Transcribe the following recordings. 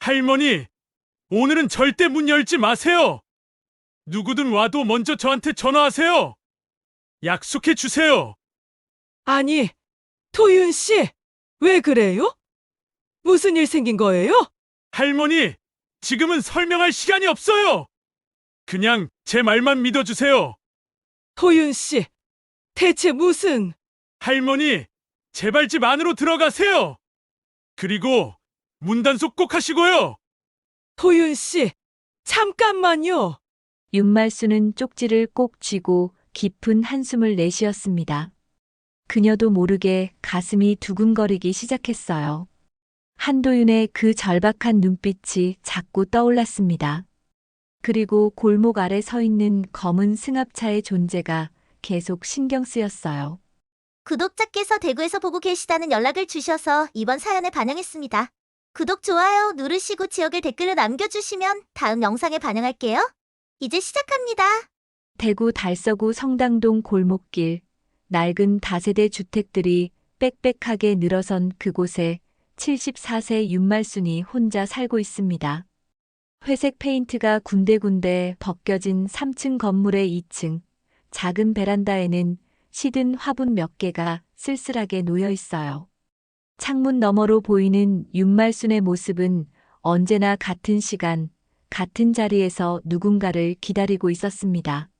할머니, 오늘은 절대 문 열지 마세요. 누구든 와도 먼저 저한테 전화하세요. 약속해 주세요. 아니, 도윤 씨, 왜 그래요? 무슨 일 생긴 거예요? 할머니, 지금은 설명할 시간이 없어요. 그냥 제 말만 믿어주세요. 도윤 씨, 대체 무슨... 할머니, 제발 집 안으로 들어가세요. 그리고 문단속 꼭 하시고요. 도윤 씨, 잠깐만요. 윤말수는 쪽지를 꼭 쥐고 깊은 한숨을 내쉬었습니다. 그녀도 모르게 가슴이 두근거리기 시작했어요. 한도윤의 그 절박한 눈빛이 자꾸 떠올랐습니다. 그리고 골목 아래 서 있는 검은 승합차의 존재가 계속 신경 쓰였어요. 구독자께서 대구에서 보고 계시다는 연락을 주셔서 이번 사연에 반영했습니다. 구독, 좋아요 누르시고 지역을 댓글로 남겨주시면 다음 영상에 반영할게요. 이제 시작합니다. 대구 달서구 성당동 골목길, 낡은 다세대 주택들이 빽빽하게 늘어선 그곳에 74세 윤말순이 혼자 살고 있습니다. 회색 페인트가 군데군데 벗겨진 3층 건물의 2층, 작은 베란다에는 시든 화분 몇 개가 쓸쓸하게 놓여 있어요. 창문 너머로 보이는 윤말순의 모습은 언제나 같은 시간, 같은 자리에서 누군가를 기다리고 있었습니다.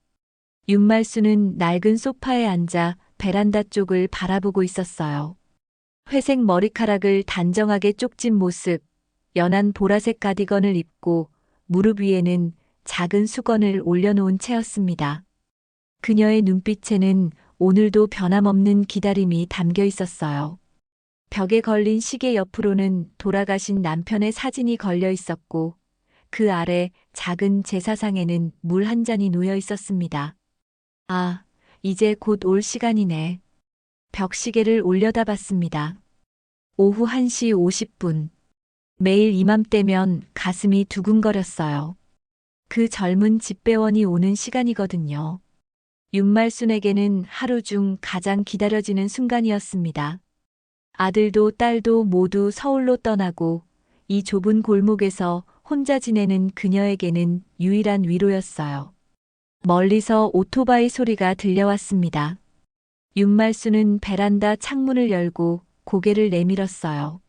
윤말순은 낡은 소파에 앉아 베란다 쪽을 바라보고 있었어요. 회색 머리카락을 단정하게 쪽진 모습, 연한 보라색 가디건을 입고 무릎 위에는 작은 수건을 올려놓은 채였습니다. 그녀의 눈빛에는 오늘도 변함없는 기다림이 담겨 있었어요. 벽에 걸린 시계 옆으로는 돌아가신 남편의 사진이 걸려 있었고 그 아래 작은 제사상에는 물 한 잔이 놓여 있었습니다. 아, 이제 곧 올 시간이네. 벽시계를 올려다봤습니다. 오후 1시 50분. 매일 이맘때면 가슴이 두근거렸어요. 그 젊은 집배원이 오는 시간이거든요. 윤말순에게는 하루 중 가장 기다려지는 순간이었습니다. 아들도 딸도 모두 서울로 떠나고 이 좁은 골목에서 혼자 지내는 그녀에게는 유일한 위로였어요. 멀리서 오토바이 소리가 들려왔습니다. 윤말순은 베란다 창문을 열고 고개를 내밀었어요.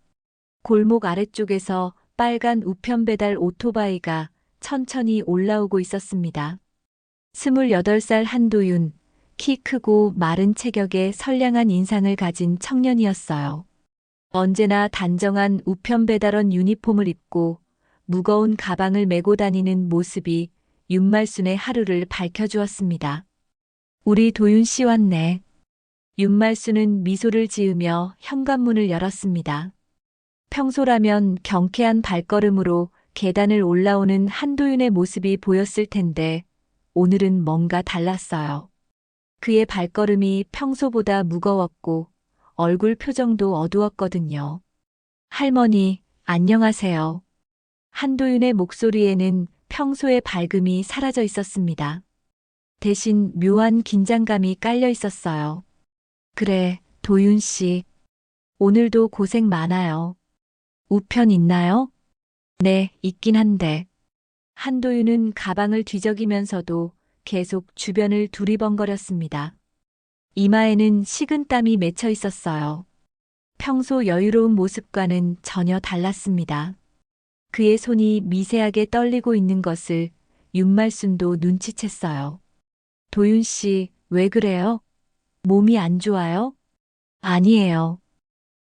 골목 아래쪽에서 빨간 우편 배달 오토바이가 천천히 올라오고 있었습니다. 28살 한도윤, 키 크고 마른 체격에 선량한 인상을 가진 청년이었어요. 언제나 단정한 우편 배달원 유니폼을 입고 무거운 가방을 메고 다니는 모습이 윤말순의 하루를 밝혀주었습니다. 우리 도윤 씨 왔네. 윤말순은 미소를 지으며 현관문을 열었습니다. 평소라면 경쾌한 발걸음으로 계단을 올라오는 한도윤의 모습이 보였을 텐데 오늘은 뭔가 달랐어요. 그의 발걸음이 평소보다 무거웠고 얼굴 표정도 어두웠거든요. 할머니, 안녕하세요. 한도윤의 목소리에는 평소의 밝음이 사라져 있었습니다. 대신 묘한 긴장감이 깔려 있었어요. 그래, 도윤 씨. 오늘도 고생 많아요. 우편 있나요? 네, 있긴 한데. 한도윤은 가방을 뒤적이면서도 계속 주변을 두리번거렸습니다. 이마에는 식은땀이 맺혀 있었어요. 평소 여유로운 모습과는 전혀 달랐습니다. 그의 손이 미세하게 떨리고 있는 것을 윤말순도 눈치챘어요. 도윤 씨, 왜 그래요? 몸이 안 좋아요? 아니에요.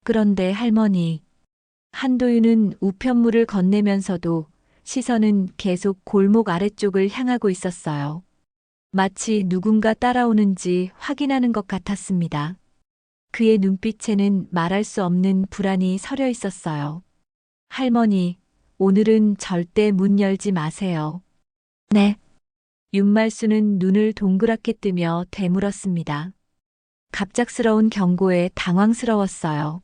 그런데 할머니. 한도윤은 우편물을 건네면서도 시선은 계속 골목 아래쪽을 향하고 있었어요. 마치 누군가 따라오는지 확인하는 것 같았습니다. 그의 눈빛에는 말할 수 없는 불안이 서려 있었어요. 할머니, 오늘은 절대 문 열지 마세요. 네. 윤말순은 눈을 동그랗게 뜨며 되물었습니다. 갑작스러운 경고에 당황스러웠어요.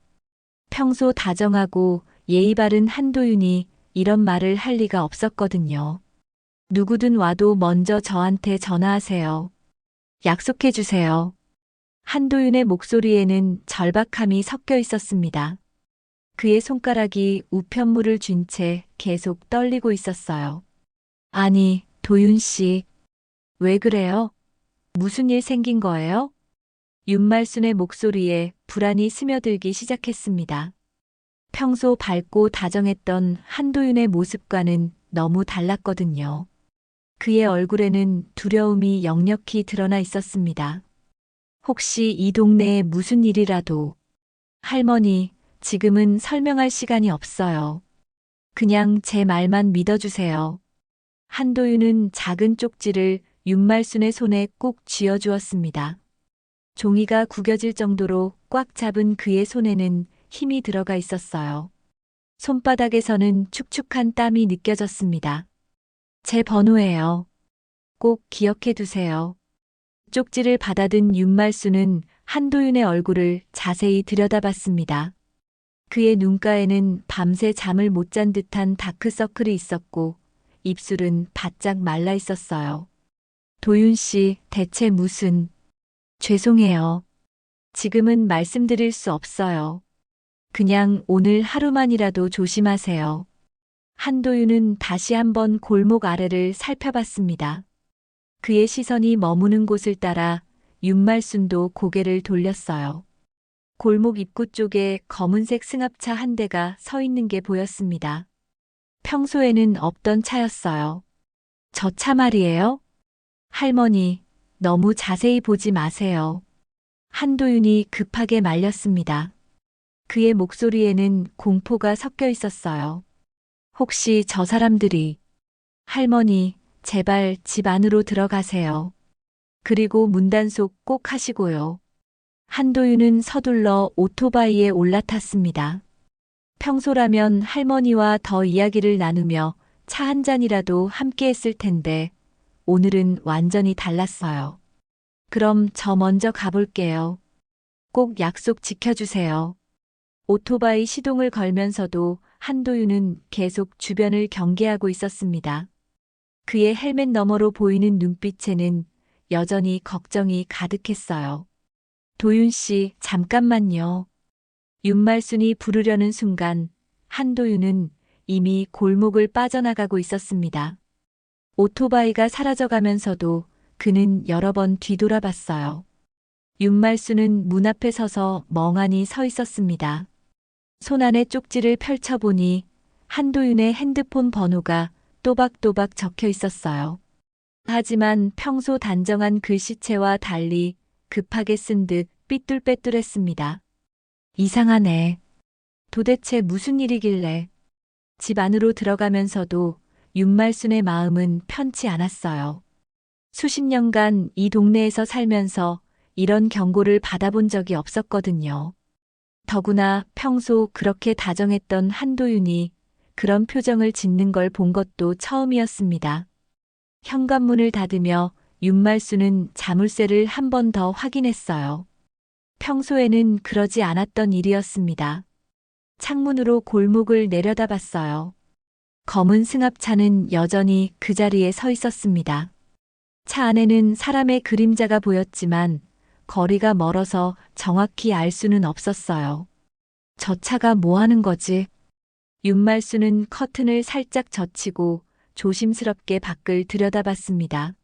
평소 다정하고 예의 바른 한도윤이 이런 말을 할 리가 없었거든요. 누구든 와도 먼저 저한테 전화하세요. 약속해 주세요. 한도윤의 목소리에는 절박함이 섞여 있었습니다. 그의 손가락이 우편물을 쥔 채 계속 떨리고 있었어요. 아니, 도윤 씨. 왜 그래요? 무슨 일 생긴 거예요? 윤말순의 목소리에 불안이 스며들기 시작했습니다. 평소 밝고 다정했던 한도윤의 모습과는 너무 달랐거든요. 그의 얼굴에는 두려움이 역력히 드러나 있었습니다. 혹시 이 동네에 무슨 일이라도. 할머니, 지금은 설명할 시간이 없어요. 그냥 제 말만 믿어주세요. 한도윤은 작은 쪽지를 윤말순의 손에 꼭 쥐어주었습니다. 종이가 구겨질 정도로 꽉 잡은 그의 손에는 힘이 들어가 있었어요. 손바닥에서는 축축한 땀이 느껴졌습니다. 제 번호예요. 꼭 기억해 두세요. 쪽지를 받아든 윤말순은 한도윤의 얼굴을 자세히 들여다봤습니다. 그의 눈가에는 밤새 잠을 못 잔 듯한 다크서클이 있었고 입술은 바짝 말라 있었어요. 도윤 씨, 대체 무슨... 죄송해요. 지금은 말씀드릴 수 없어요. 그냥 오늘 하루만이라도 조심하세요. 한도윤은 다시 한번 골목 아래를 살펴봤습니다. 그의 시선이 머무는 곳을 따라 윤말순도 고개를 돌렸어요. 골목 입구 쪽에 검은색 승합차 한 대가 서 있는 게 보였습니다. 평소에는 없던 차였어요. 저 차 말이에요? 할머니, 너무 자세히 보지 마세요. 한도윤이 급하게 말렸습니다. 그의 목소리에는 공포가 섞여 있었어요. 혹시 저 사람들이... 할머니, 제발 집 안으로 들어가세요. 그리고 문단속 꼭 하시고요. 한도윤은 서둘러 오토바이에 올라탔습니다. 평소라면 할머니와 더 이야기를 나누며 차 한 잔이라도 함께 했을 텐데 오늘은 완전히 달랐어요. 그럼 저 먼저 가볼게요. 꼭 약속 지켜주세요. 오토바이 시동을 걸면서도 한도윤은 계속 주변을 경계하고 있었습니다. 그의 헬멧 너머로 보이는 눈빛에는 여전히 걱정이 가득했어요. 도윤 씨, 잠깐만요. 윤말순이 부르려는 순간 한도윤은 이미 골목을 빠져나가고 있었습니다. 오토바이가 사라져가면서도 그는 여러 번 뒤돌아봤어요. 윤말순은 문 앞에 서서 멍하니 서 있었습니다. 손안에 쪽지를 펼쳐보니 한도윤의 핸드폰 번호가 또박또박 적혀 있었어요. 하지만 평소 단정한 글씨체와 달리 급하게 쓴 듯 삐뚤빼뚤했습니다. 이상하네. 도대체 무슨 일이길래. 집 안으로 들어가면서도 윤말순의 마음은 편치 않았어요. 수십 년간 이 동네에서 살면서 이런 경고를 받아본 적이 없었거든요. 더구나 평소 그렇게 다정했던 한도윤이 그런 표정을 짓는 걸 본 것도 처음이었습니다. 현관문을 닫으며 윤말순은 자물쇠를 한 번 더 확인했어요. 평소에는 그러지 않았던 일이었습니다. 창문으로 골목을 내려다봤어요. 검은 승합차는 여전히 그 자리에 서 있었습니다. 차 안에는 사람의 그림자가 보였지만 거리가 멀어서 정확히 알 수는 없었어요. 저 차가 뭐 하는 거지? 윤말순은 커튼을 살짝 젖히고 조심스럽게 밖을 들여다봤습니다.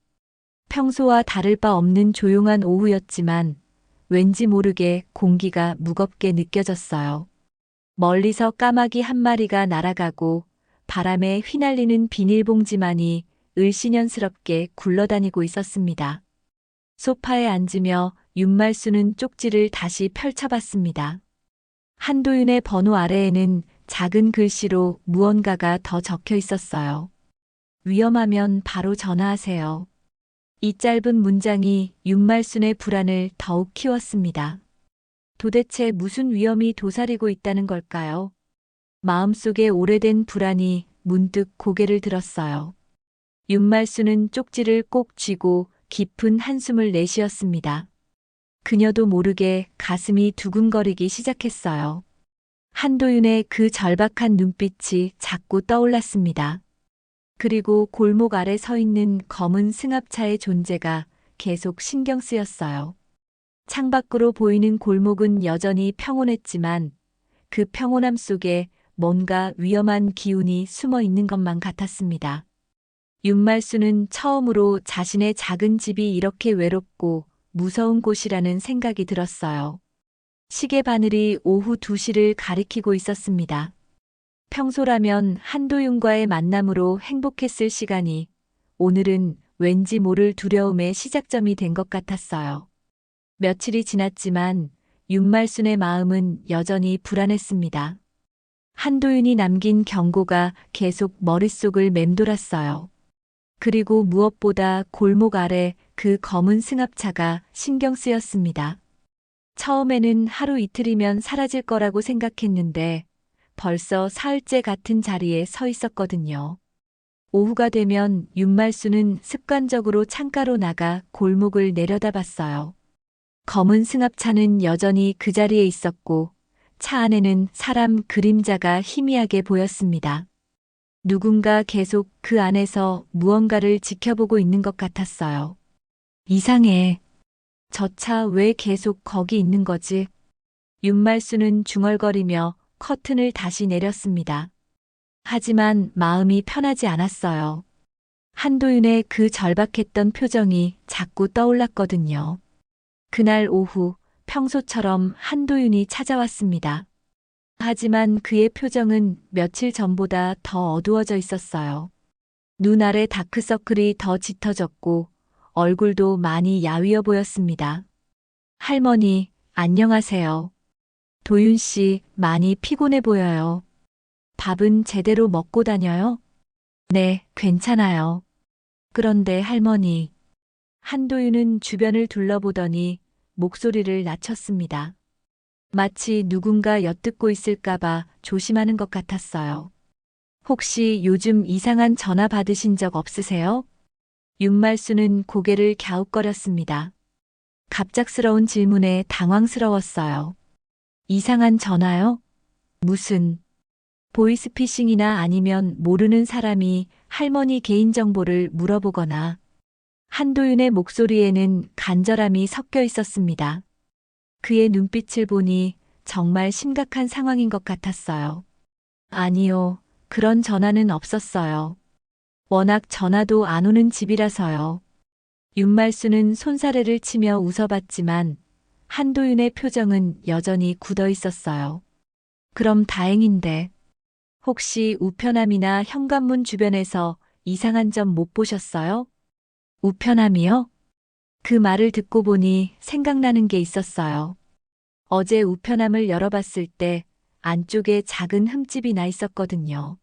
평소와 다를 바 없는 조용한 오후였지만 왠지 모르게 공기가 무겁게 느껴졌어요. 멀리서 까마귀 한 마리가 날아가고 바람에 휘날리는 비닐봉지만이 을씨년스럽게 굴러다니고 있었습니다. 소파에 앉으며 윤말순은 쪽지를 다시 펼쳐봤습니다. 한도윤의 번호 아래에는 작은 글씨로 무언가가 더 적혀 있었어요. 위험하면 바로 전화하세요. 이 짧은 문장이 윤말순의 불안을 더욱 키웠습니다. 도대체 무슨 위험이 도사리고 있다는 걸까요? 마음속에 오래된 불안이 문득 고개를 들었어요. 윤말순은 쪽지를 꼭 쥐고 깊은 한숨을 내쉬었습니다. 그녀도 모르게 가슴이 두근거리기 시작했어요. 한도윤의 그 절박한 눈빛이 자꾸 떠올랐습니다. 그리고 골목 아래 서 있는 검은 승합차의 존재가 계속 신경 쓰였어요. 창밖으로 보이는 골목은 여전히 평온했지만 그 평온함 속에 뭔가 위험한 기운이 숨어 있는 것만 같았습니다. 윤말수는 처음으로 자신의 작은 집이 이렇게 외롭고 무서운 곳이라는 생각이 들었어요. 시계 바늘이 오후 2시를 가리키고 있었습니다. 평소라면 한도윤과의 만남으로 행복했을 시간이 오늘은 왠지 모를 두려움의 시작점이 된 것 같았어요. 며칠이 지났지만 윤말순의 마음은 여전히 불안했습니다. 한도윤이 남긴 경고가 계속 머릿속을 맴돌았어요. 그리고 무엇보다 골목 아래 그 검은 승합차가 신경 쓰였습니다. 처음에는 하루 이틀이면 사라질 거라고 생각했는데 벌써 사흘째 같은 자리에 서 있었거든요. 오후가 되면 윤말수는 습관적으로 창가로 나가 골목을 내려다봤어요. 검은 승합차는 여전히 그 자리에 있었고 차 안에는 사람 그림자가 희미하게 보였습니다. 누군가 계속 그 안에서 무언가를 지켜보고 있는 것 같았어요. 이상해. 저 차 왜 계속 거기 있는 거지? 윤말수는 중얼거리며 커튼을 다시 내렸습니다. 하지만 마음이 편하지 않았어요. 한도윤의 그 절박했던 표정이 자꾸 떠올랐거든요. 그날 오후 평소처럼 한도윤이 찾아왔습니다. 하지만 그의 표정은 며칠 전보다 더 어두워져 있었어요. 눈 아래 다크서클이 더 짙어졌고 얼굴도 많이 야위어 보였습니다. 할머니, 안녕하세요. 도윤 씨, 많이 피곤해 보여요. 밥은 제대로 먹고 다녀요? 네, 괜찮아요. 그런데 할머니. 한도윤은 주변을 둘러보더니 목소리를 낮췄습니다. 마치 누군가 엿듣고 있을까봐 조심하는 것 같았어요. 혹시 요즘 이상한 전화 받으신 적 없으세요? 윤말수는 고개를 갸웃거렸습니다. 갑작스러운 질문에 당황스러웠어요. 이상한 전화요? 무슨 보이스피싱이나 아니면 모르는 사람이 할머니 개인정보를 물어보거나. 한도윤의 목소리에는 간절함이 섞여 있었습니다. 그의 눈빛을 보니 정말 심각한 상황인 것 같았어요. 아니요, 그런 전화는 없었어요. 워낙 전화도 안 오는 집이라서요. 윤말수는 손사래를 치며 웃어봤지만 한도윤의 표정은 여전히 굳어 있었어요. 그럼 다행인데. 혹시 우편함이나 현관문 주변에서 이상한 점 못 보셨어요? 우편함이요? 그 말을 듣고 보니 생각나는 게 있었어요. 어제 우편함을 열어봤을 때 안쪽에 작은 흠집이 나 있었거든요.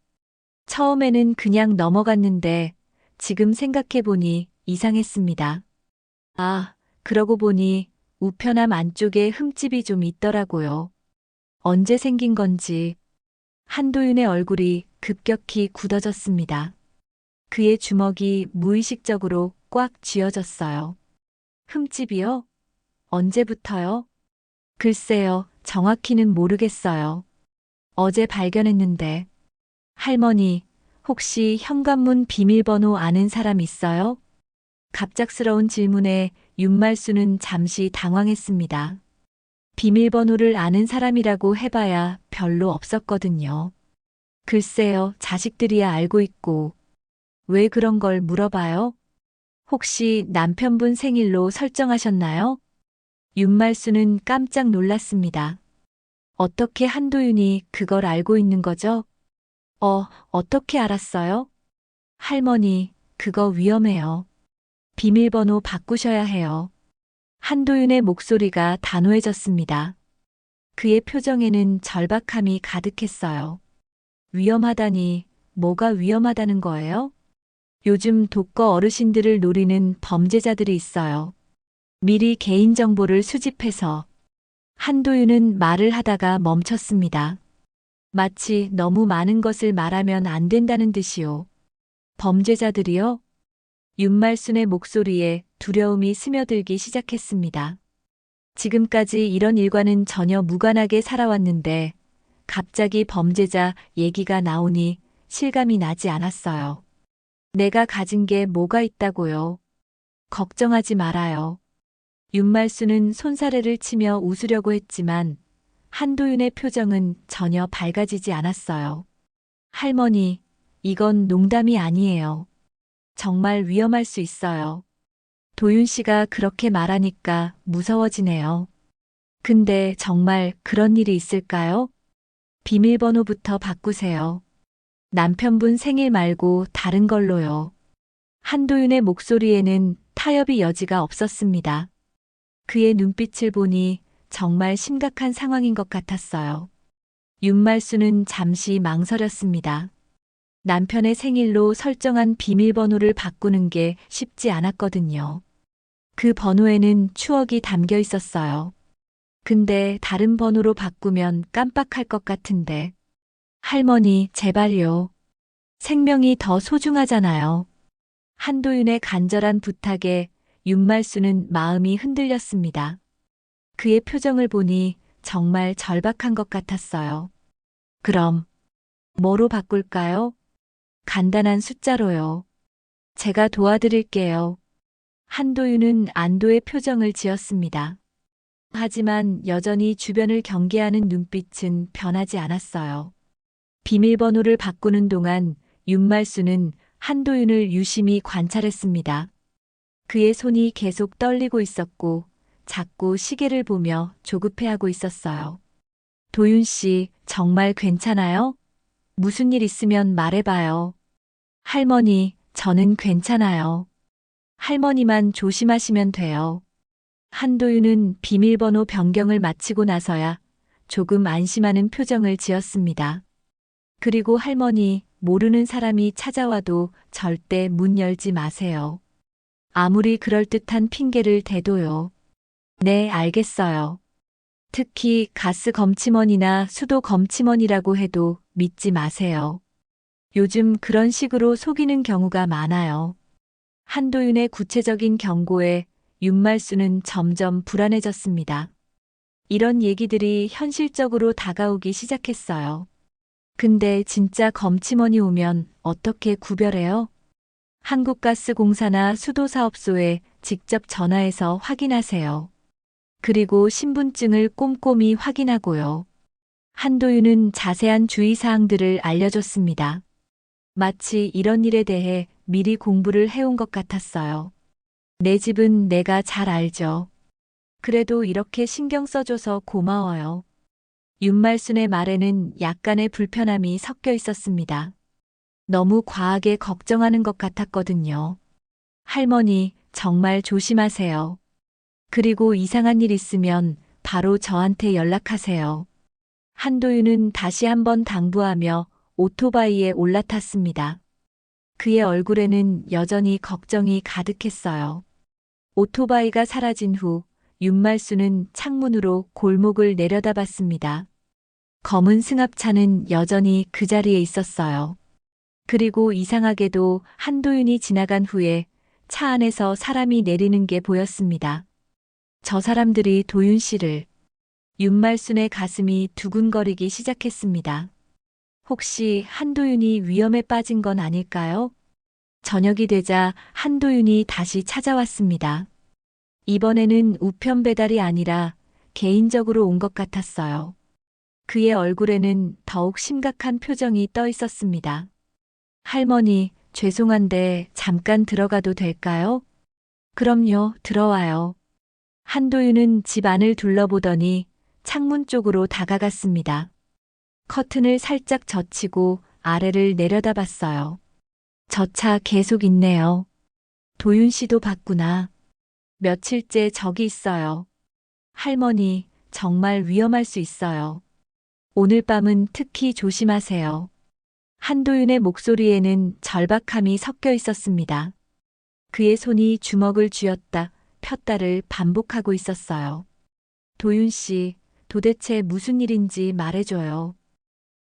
처음에는 그냥 넘어갔는데 지금 생각해보니 이상했습니다. 아, 그러고 보니 우편함 안쪽에 흠집이 좀 있더라고요. 언제 생긴 건지. 한도윤의 얼굴이 급격히 굳어졌습니다. 그의 주먹이 무의식적으로 꽉 쥐어졌어요. 흠집이요? 언제부터요? 글쎄요, 정확히는 모르겠어요. 어제 발견했는데. 할머니, 혹시 현관문 비밀번호 아는 사람 있어요? 갑작스러운 질문에 윤말수는 잠시 당황했습니다. 비밀번호를 아는 사람이라고 해봐야 별로 없었거든요. 글쎄요, 자식들이야 알고 있고. 왜 그런 걸 물어봐요? 혹시 남편분 생일로 설정하셨나요? 윤말수는 깜짝 놀랐습니다. 어떻게 한도윤이 그걸 알고 있는 거죠? 어떻게 알았어요? 할머니, 그거 위험해요. 비밀번호 바꾸셔야 해요. 한도윤의 목소리가 단호해졌습니다. 그의 표정에는 절박함이 가득했어요. 위험하다니, 뭐가 위험하다는 거예요? 요즘 독거 어르신들을 노리는 범죄자들이 있어요. 미리 개인정보를 수집해서. 한도윤은 말을 하다가 멈췄습니다. 마치 너무 많은 것을 말하면 안 된다는 듯이요. 범죄자들이요? 윤말순의 목소리에 두려움이 스며들기 시작했습니다. 지금까지 이런 일과는 전혀 무관하게 살아왔는데 갑자기 범죄자 얘기가 나오니 실감이 나지 않았어요. 내가 가진 게 뭐가 있다고요? 걱정하지 말아요. 윤말수는 손사래를 치며 웃으려고 했지만 한도윤의 표정은 전혀 밝아지지 않았어요. 할머니, 이건 농담이 아니에요. 정말 위험할 수 있어요. 도윤 씨가 그렇게 말하니까 무서워지네요. 근데 정말 그런 일이 있을까요? 비밀번호부터 바꾸세요. 남편분 생일 말고 다른 걸로요. 한도윤의 목소리에는 타협의 여지가 없었습니다. 그의 눈빛을 보니 정말 심각한 상황인 것 같았어요. 윤말수는 잠시 망설였습니다. 남편의 생일로 설정한 비밀번호를 바꾸는 게 쉽지 않았거든요. 그 번호에는 추억이 담겨 있었어요. 근데 다른 번호로 바꾸면 깜빡할 것 같은데. 할머니, 제발요. 생명이 더 소중하잖아요. 한도윤의 간절한 부탁에 윤말수는 마음이 흔들렸습니다. 그의 표정을 보니 정말 절박한 것 같았어요. 그럼, 뭐로 바꿀까요? 간단한 숫자로요. 제가 도와드릴게요. 한도윤은 안도의 표정을 지었습니다. 하지만 여전히 주변을 경계하는 눈빛은 변하지 않았어요. 비밀번호를 바꾸는 동안 윤말수는 한도윤을 유심히 관찰했습니다. 그의 손이 계속 떨리고 있었고 자꾸 시계를 보며 조급해하고 있었어요. 도윤 씨, 정말 괜찮아요? 무슨 일 있으면 말해봐요. 할머니, 저는 괜찮아요. 할머니만 조심하시면 돼요. 한도윤은 비밀번호 변경을 마치고 나서야 조금 안심하는 표정을 지었습니다. 그리고 할머니, 모르는 사람이 찾아와도 절대 문 열지 마세요. 아무리 그럴듯한 핑계를 대도요. 네, 알겠어요. 특히 가스 검침원이나 수도 검침원이라고 해도 믿지 마세요. 요즘 그런 식으로 속이는 경우가 많아요. 한도윤의 구체적인 경고에 윤말수는 점점 불안해졌습니다. 이런 얘기들이 현실적으로 다가오기 시작했어요. 근데 진짜 검침원이 오면 어떻게 구별해요? 한국가스공사나 수도사업소에 직접 전화해서 확인하세요. 그리고 신분증을 꼼꼼히 확인하고요. 한도윤은 자세한 주의사항들을 알려줬습니다. 마치 이런 일에 대해 미리 공부를 해온 것 같았어요. 내 집은 내가 잘 알죠. 그래도 이렇게 신경 써줘서 고마워요. 윤말순의 말에는 약간의 불편함이 섞여 있었습니다. 너무 과하게 걱정하는 것 같았거든요. 할머니, 정말 조심하세요. 그리고 이상한 일 있으면 바로 저한테 연락하세요. 한도윤은 다시 한번 당부하며 오토바이에 올라탔습니다. 그의 얼굴에는 여전히 걱정이 가득했어요. 오토바이가 사라진 후 윤말수는 창문으로 골목을 내려다봤습니다. 검은 승합차는 여전히 그 자리에 있었어요. 그리고 이상하게도 한도윤이 지나간 후에 차 안에서 사람이 내리는 게 보였습니다. 저 사람들이 도윤 씨를. 윤말순의 가슴이 두근거리기 시작했습니다. 혹시 한도윤이 위험에 빠진 건 아닐까요? 저녁이 되자 한도윤이 다시 찾아왔습니다. 이번에는 우편 배달이 아니라 개인적으로 온 것 같았어요. 그의 얼굴에는 더욱 심각한 표정이 떠 있었습니다. 할머니, 죄송한데 잠깐 들어가도 될까요? 그럼요, 들어와요. 한도윤은 집 안을 둘러보더니 창문 쪽으로 다가갔습니다. 커튼을 살짝 젖히고 아래를 내려다봤어요. 저 차 계속 있네요. 도윤 씨도 봤구나. 며칠째 저기 있어요. 할머니, 정말 위험할 수 있어요. 오늘 밤은 특히 조심하세요. 한도윤의 목소리에는 절박함이 섞여 있었습니다. 그의 손이 주먹을 쥐었다 폈다를 반복하고 있었어요. 도윤 씨, 도대체 무슨 일인지 말해줘요.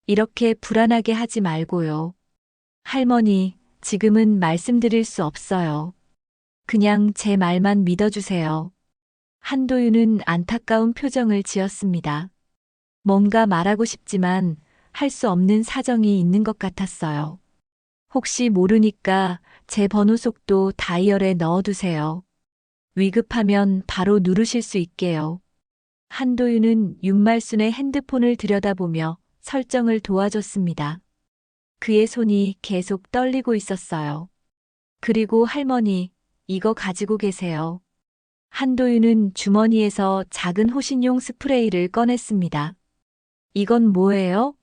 이렇게 불안하게 하지 말고요. 할머니, 지금은 말씀드릴 수 없어요. 그냥 제 말만 믿어주세요. 한도윤은 안타까운 표정을 지었습니다. 뭔가 말하고 싶지만 할 수 없는 사정이 있는 것 같았어요. 혹시 모르니까 제 번호 속도 다이얼에 넣어두세요. 위급하면 바로 누르실 수 있게요. 한도윤은 윤말순의 핸드폰을 들여다보며 설정을 도와줬습니다. 그의 손이 계속 떨리고 있었어요. 그리고 할머니, 이거 가지고 계세요. 한도윤은 주머니에서 작은 호신용 스프레이를 꺼냈습니다. 이건 뭐예요?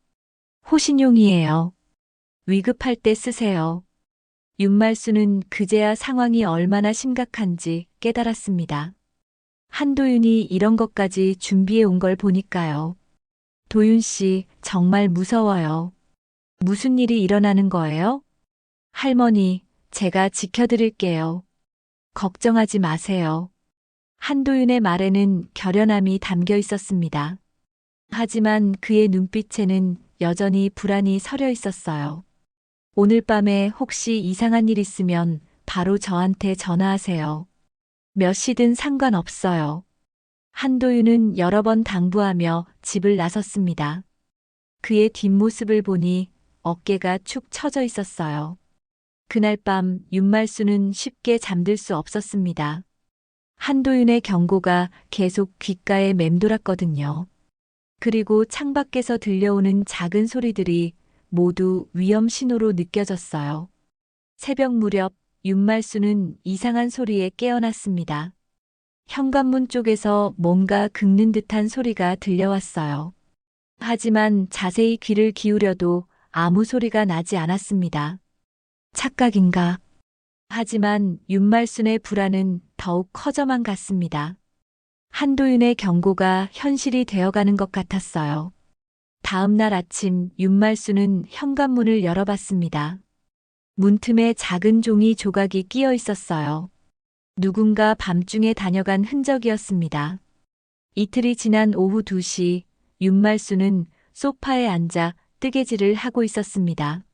호신용이에요. 위급할 때 쓰세요. 윤말순은 그제야 상황이 얼마나 심각한지 깨달았습니다. 한도윤이 이런 것까지 준비해 온 걸 보니까요. 도윤 씨, 정말 무서워요. 무슨 일이 일어나는 거예요? 할머니, 제가 지켜드릴게요. 걱정하지 마세요. 한도윤의 말에는 결연함이 담겨 있었습니다. 하지만 그의 눈빛에는 여전히 불안이 서려 있었어요. 오늘 밤에 혹시 이상한 일 있으면 바로 저한테 전화하세요. 몇 시든 상관없어요. 한도윤은 여러 번 당부하며 집을 나섰습니다. 그의 뒷모습을 보니 어깨가 축 처져 있었어요. 그날 밤 윤말순은 쉽게 잠들 수 없었습니다. 한도윤의 경고가 계속 귓가에 맴돌았거든요. 그리고 창밖에서 들려오는 작은 소리들이 모두 위험 신호로 느껴졌어요. 새벽 무렵 윤말순은 이상한 소리에 깨어났습니다. 현관문 쪽에서 뭔가 긁는 듯한 소리가 들려왔어요. 하지만 자세히 귀를 기울여도 아무 소리가 나지 않았습니다. 착각인가? 하지만 윤말순의 불안은 더욱 커져만 갔습니다. 한도윤의 경고가 현실이 되어가는 것 같았어요. 다음 날 아침 윤말순은 현관문을 열어봤습니다. 문틈에 작은 종이 조각이 끼어 있었어요. 누군가 밤중에 다녀간 흔적이었습니다. 이틀이 지난 오후 2시 윤말순은 소파에 앉아 뜨개질을 하고 있었습니다.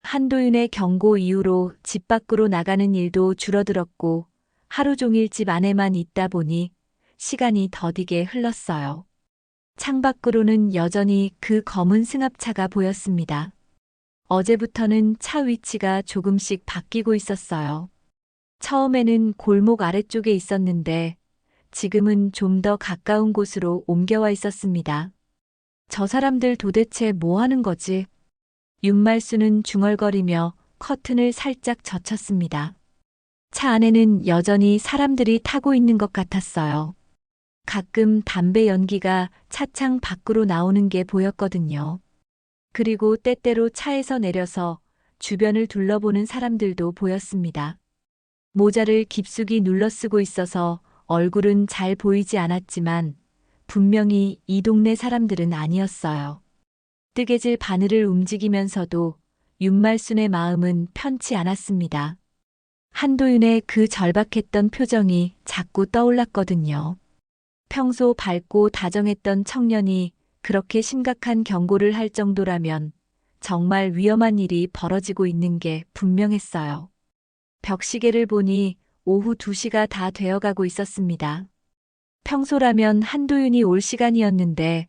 한도윤의 경고 이후로 집 밖으로 나가는 일도 줄어들었고 하루 종일 집 안에만 있다 보니 시간이 더디게 흘렀어요. 창밖으로는 여전히 그 검은 승합차가 보였습니다. 어제부터는 차 위치가 조금씩 바뀌고 있었어요. 처음에는 골목 아래쪽에 있었는데 지금은 좀 더 가까운 곳으로 옮겨와 있었습니다. 저 사람들 도대체 뭐 하는 거지? 윤말순은 중얼거리며 커튼을 살짝 젖혔습니다. 차 안에는 여전히 사람들이 타고 있는 것 같았어요. 가끔 담배 연기가 차창 밖으로 나오는 게 보였거든요. 그리고 때때로 차에서 내려서 주변을 둘러보는 사람들도 보였습니다. 모자를 깊숙이 눌러쓰고 있어서 얼굴은 잘 보이지 않았지만 분명히 이 동네 사람들은 아니었어요. 뜨개질 바늘을 움직이면서도 윤말순의 마음은 편치 않았습니다. 한도윤의 그 절박했던 표정이 자꾸 떠올랐거든요. 평소 밝고 다정했던 청년이 그렇게 심각한 경고를 할 정도라면 정말 위험한 일이 벌어지고 있는 게 분명했어요. 벽시계를 보니 오후 2시가 다 되어가고 있었습니다. 평소라면 한도윤이 올 시간이었는데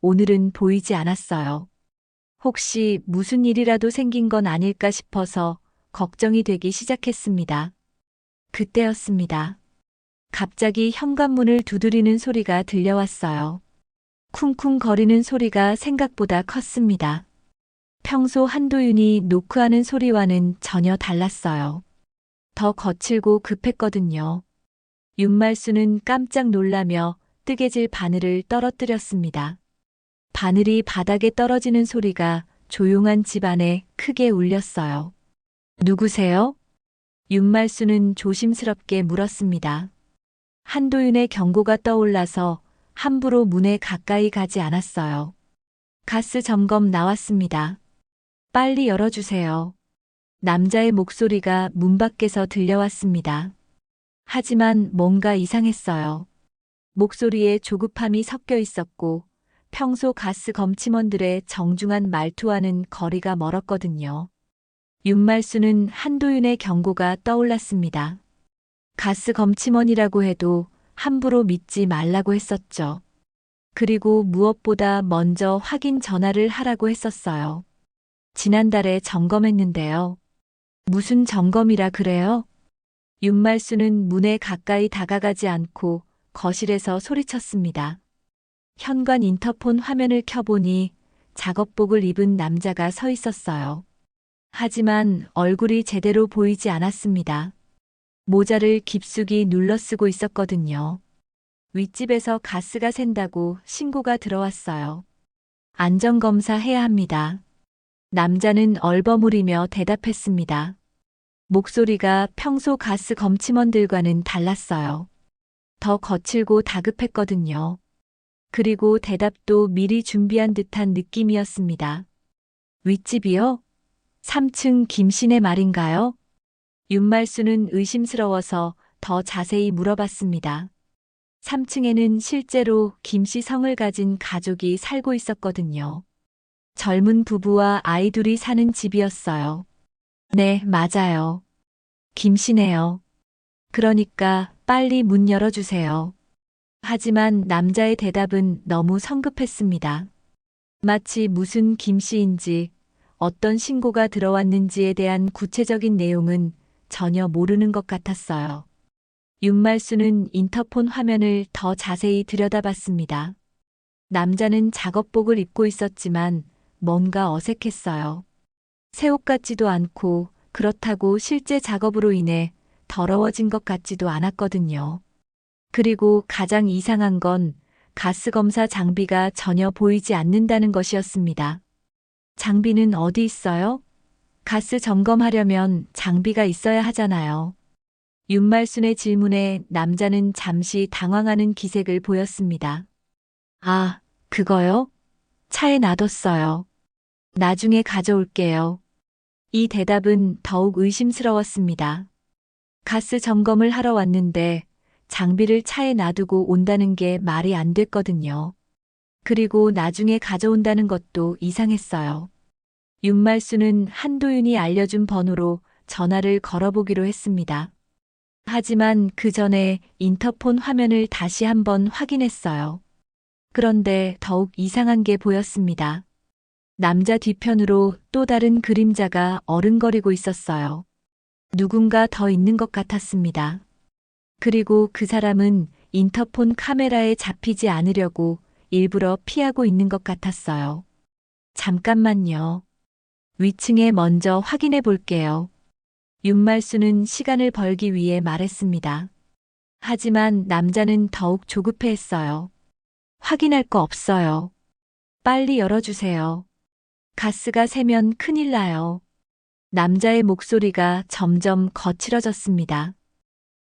오늘은 보이지 않았어요. 혹시 무슨 일이라도 생긴 건 아닐까 싶어서 걱정이 되기 시작했습니다. 그때였습니다. 갑자기 현관문을 두드리는 소리가 들려왔어요. 쿵쿵거리는 소리가 생각보다 컸습니다. 평소 한도윤이 노크하는 소리와는 전혀 달랐어요. 더 거칠고 급했거든요. 윤말순은 깜짝 놀라며 뜨개질 바늘을 떨어뜨렸습니다. 바늘이 바닥에 떨어지는 소리가 조용한 집 안에 크게 울렸어요. 누구세요? 윤말순은 조심스럽게 물었습니다. 한도윤의 경고가 떠올라서 함부로 문에 가까이 가지 않았어요. 가스 점검 나왔습니다. 빨리 열어주세요. 남자의 목소리가 문 밖에서 들려왔습니다. 하지만 뭔가 이상했어요. 목소리에 조급함이 섞여 있었고 평소 가스 검침원들의 정중한 말투와는 거리가 멀었거든요. 윤말순은 한도윤의 경고가 떠올랐습니다. 가스 검침원이라고 해도 함부로 믿지 말라고 했었죠. 그리고 무엇보다 먼저 확인 전화를 하라고 했었어요. 지난달에 점검했는데요. 무슨 점검이라 그래요? 윤말순은 문에 가까이 다가가지 않고 거실에서 소리쳤습니다. 현관 인터폰 화면을 켜보니 작업복을 입은 남자가 서 있었어요. 하지만 얼굴이 제대로 보이지 않았습니다. 모자를 깊숙이 눌러 쓰고 있었거든요. 윗집에서 가스가 샌다고 신고가 들어왔어요. 안전검사 해야 합니다. 남자는 얼버무리며 대답했습니다. 목소리가 평소 가스 검침원들과는 달랐어요. 더 거칠고 다급했거든요. 그리고 대답도 미리 준비한 듯한 느낌이었습니다. 윗집이요? 3층 김씨네 말인가요? 윤말수는 의심스러워서 더 자세히 물어봤습니다. 3층에는 실제로 김씨 성을 가진 가족이 살고 있었거든요. 젊은 부부와 아이 둘이 사는 집이었어요. 네, 맞아요. 김씨네요. 그러니까 빨리 문 열어주세요. 하지만 남자의 대답은 너무 성급했습니다. 마치 무슨 김씨인지 어떤 신고가 들어왔는지에 대한 구체적인 내용은 전혀 모르는 것 같았어요. 윤말수는 인터폰 화면을 더 자세히 들여다봤습니다. 남자는 작업복을 입고 있었지만 뭔가 어색했어요. 새 옷 같지도 않고 그렇다고 실제 작업으로 인해 더러워진 것 같지도 않았거든요. 그리고 가장 이상한 건 가스 검사 장비가 전혀 보이지 않는다는 것이었습니다. 장비는 어디 있어요? 가스 점검하려면 장비가 있어야 하잖아요. 윤말순의 질문에 남자는 잠시 당황하는 기색을 보였습니다. 아, 그거요? 차에 놔뒀어요. 나중에 가져올게요. 이 대답은 더욱 의심스러웠습니다. 가스 점검을 하러 왔는데 장비를 차에 놔두고 온다는 게 말이 안 됐거든요. 그리고 나중에 가져온다는 것도 이상했어요. 윤말수는 한도윤이 알려준 번호로 전화를 걸어보기로 했습니다. 하지만 그 전에 인터폰 화면을 다시 한번 확인했어요. 그런데 더욱 이상한 게 보였습니다. 남자 뒤편으로 또 다른 그림자가 어른거리고 있었어요. 누군가 더 있는 것 같았습니다. 그리고 그 사람은 인터폰 카메라에 잡히지 않으려고 일부러 피하고 있는 것 같았어요. 잠깐만요. 위층에 먼저 확인해 볼게요. 윤말수는 시간을 벌기 위해 말했습니다. 하지만 남자는 더욱 조급해했어요. 확인할 거 없어요. 빨리 열어주세요. 가스가 새면 큰일 나요. 남자의 목소리가 점점 거칠어졌습니다.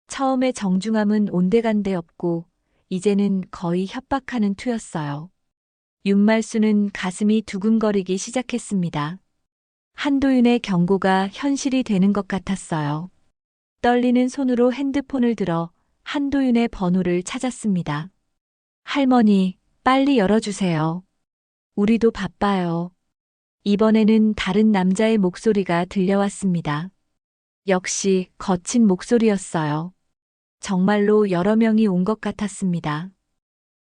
처음에 정중함은 온데간데 없고 이제는 거의 협박하는 투였어요. 윤말수는 가슴이 두근거리기 시작했습니다. 한도윤의 경고가 현실이 되는 것 같았어요. 떨리는 손으로 핸드폰을 들어 한도윤의 번호를 찾았습니다. 할머니, 빨리 열어주세요. 우리도 바빠요. 이번에는 다른 남자의 목소리가 들려왔습니다. 역시 거친 목소리였어요. 정말로 여러 명이 온 것 같았습니다.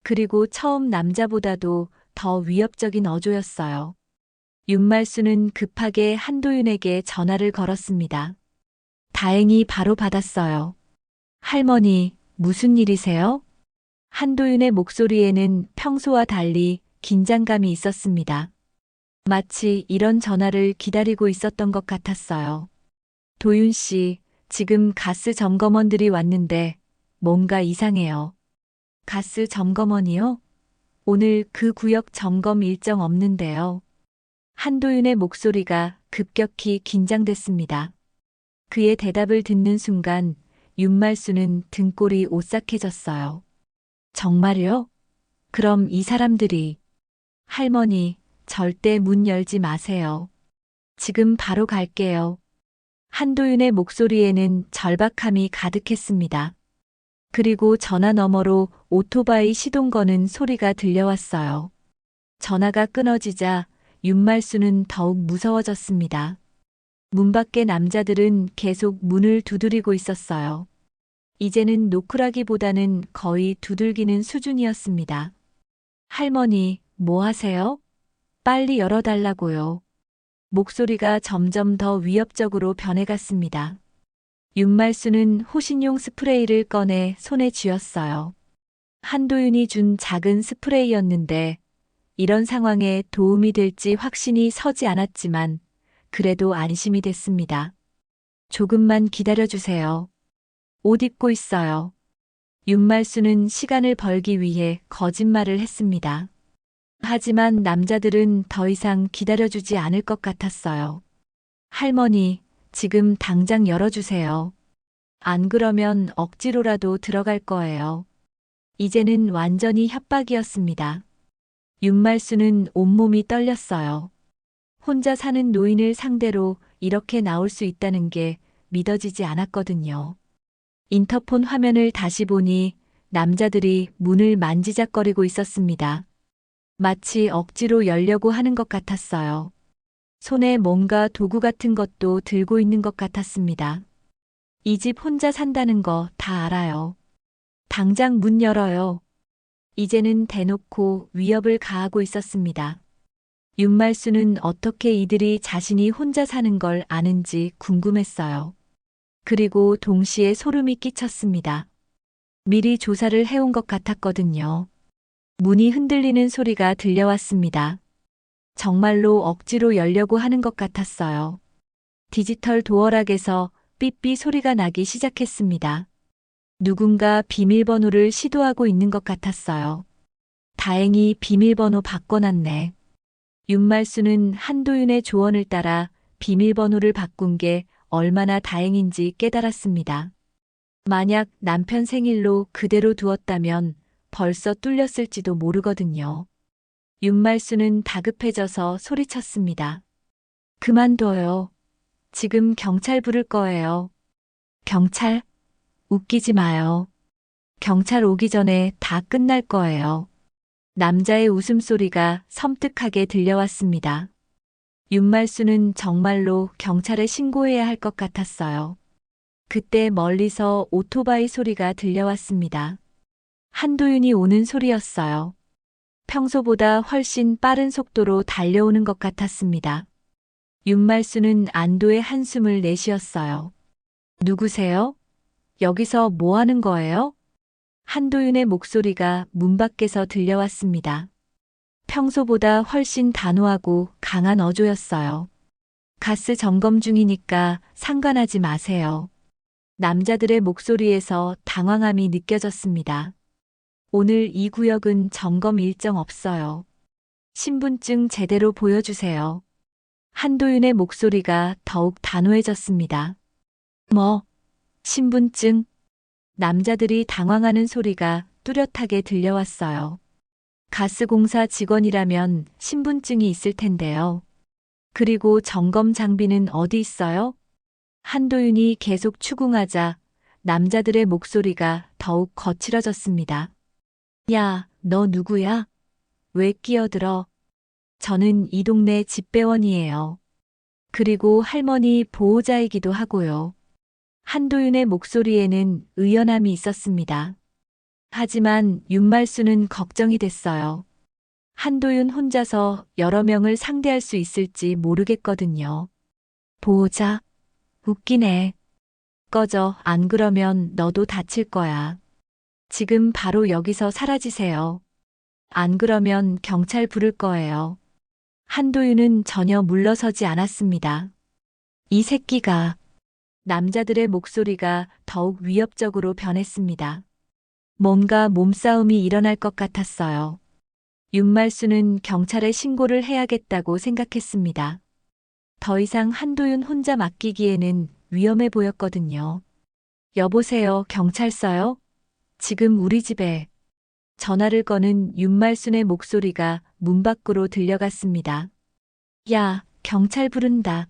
그리고 처음 남자보다도 더 위협적인 어조였어요. 윤말수는 급하게 한도윤에게 전화를 걸었습니다. 다행히 바로 받았어요. 할머니, 무슨 일이세요? 한도윤의 목소리에는 평소와 달리 긴장감이 있었습니다. 마치 이런 전화를 기다리고 있었던 것 같았어요. 도윤 씨, 지금 가스 점검원들이 왔는데 뭔가 이상해요. 가스 점검원이요? 오늘 그 구역 점검 일정 없는데요. 한도윤의 목소리가 급격히 긴장됐습니다. 그의 대답을 듣는 순간 윤말수는 등골이 오싹해졌어요. 정말요? 그럼 이 사람들이... 할머니, 절대 문 열지 마세요. 지금 바로 갈게요. 한도윤의 목소리에는 절박함이 가득했습니다. 그리고 전화 너머로 오토바이 시동 거는 소리가 들려왔어요. 전화가 끊어지자 윤말수는 더욱 무서워졌습니다. 문 밖의 남자들은 계속 문을 두드리고 있었어요. 이제는 노크라기보다는 거의 두들기는 수준이었습니다. 할머니, 뭐 하세요? 빨리 열어달라고요. 목소리가 점점 더 위협적으로 변해갔습니다. 윤말수는 호신용 스프레이를 꺼내 손에 쥐었어요. 한도윤이 준 작은 스프레이였는데 이런 상황에 도움이 될지 확신이 서지 않았지만 그래도 안심이 됐습니다. 조금만 기다려주세요. 옷 입고 있어요. 윤말수는 시간을 벌기 위해 거짓말을 했습니다. 하지만 남자들은 더 이상 기다려주지 않을 것 같았어요. 할머니, 지금 당장 열어주세요. 안 그러면 억지로라도 들어갈 거예요. 이제는 완전히 협박이었습니다. 윤말수는 온몸이 떨렸어요. 혼자 사는 노인을 상대로 이렇게 나올 수 있다는 게 믿어지지 않았거든요. 인터폰 화면을 다시 보니 남자들이 문을 만지작거리고 있었습니다. 마치 억지로 열려고 하는 것 같았어요. 손에 뭔가 도구 같은 것도 들고 있는 것 같았습니다. 이 집 혼자 산다는 거 다 알아요. 당장 문 열어요. 이제는 대놓고 위협을 가하고 있었습니다. 윤말수는 어떻게 이들이 자신이 혼자 사는 걸 아는지 궁금했어요. 그리고 동시에 소름이 끼쳤습니다. 미리 조사를 해온 것 같았거든요. 문이 흔들리는 소리가 들려왔습니다. 정말로 억지로 열려고 하는 것 같았어요. 디지털 도어락에서 삐삐 소리가 나기 시작했습니다. 누군가 비밀번호를 시도하고 있는 것 같았어요. 다행히 비밀번호 바꿔놨네. 윤말수는 한도윤의 조언을 따라 비밀번호를 바꾼 게 얼마나 다행인지 깨달았습니다. 만약 남편 생일로 그대로 두었다면 벌써 뚫렸을지도 모르거든요. 윤말수는 다급해져서 소리쳤습니다. 그만둬요. 지금 경찰 부를 거예요. 경찰? 웃기지 마요. 경찰 오기 전에 다 끝날 거예요. 남자의 웃음소리가 섬뜩하게 들려왔습니다. 윤말수는 정말로 경찰에 신고해야 할 것 같았어요. 그때 멀리서 오토바이 소리가 들려왔습니다. 한도윤이 오는 소리였어요. 평소보다 훨씬 빠른 속도로 달려오는 것 같았습니다. 윤말수는 안도의 한숨을 내쉬었어요. 누구세요? 여기서 뭐 하는 거예요? 한도윤의 목소리가 문 밖에서 들려왔습니다. 평소보다 훨씬 단호하고 강한 어조였어요. 가스 점검 중이니까 상관하지 마세요. 남자들의 목소리에서 당황함이 느껴졌습니다. 오늘 이 구역은 점검 일정 없어요. 신분증 제대로 보여주세요. 한도윤의 목소리가 더욱 단호해졌습니다. 뭐? 신분증? 남자들이 당황하는 소리가 뚜렷하게 들려왔어요. 가스공사 직원이라면 신분증이 있을 텐데요. 그리고 점검 장비는 어디 있어요? 한도윤이 계속 추궁하자 남자들의 목소리가 더욱 거칠어졌습니다. 야, 너 누구야? 왜 끼어들어? 저는 이 동네 집배원이에요. 그리고 할머니 보호자이기도 하고요. 한도윤의 목소리에는 의연함이 있었습니다. 하지만 윤말수는 걱정이 됐어요. 한도윤 혼자서 여러 명을 상대할 수 있을지 모르겠거든요. 보호자? 웃기네. 꺼져, 안 그러면 너도 다칠 거야. 지금 바로 여기서 사라지세요. 안 그러면 경찰 부를 거예요. 한도윤은 전혀 물러서지 않았습니다. 이 새끼가. 남자들의 목소리가 더욱 위협적으로 변했습니다. 뭔가 몸싸움이 일어날 것 같았어요. 윤말수는 경찰에 신고를 해야겠다고 생각했습니다. 더 이상 한도윤 혼자 맡기기에는 위험해 보였거든요. 여보세요, 경찰서요? 지금 우리 집에. 전화를 거는 윤말순의 목소리가 문 밖으로 들려갔습니다. 야, 경찰 부른다.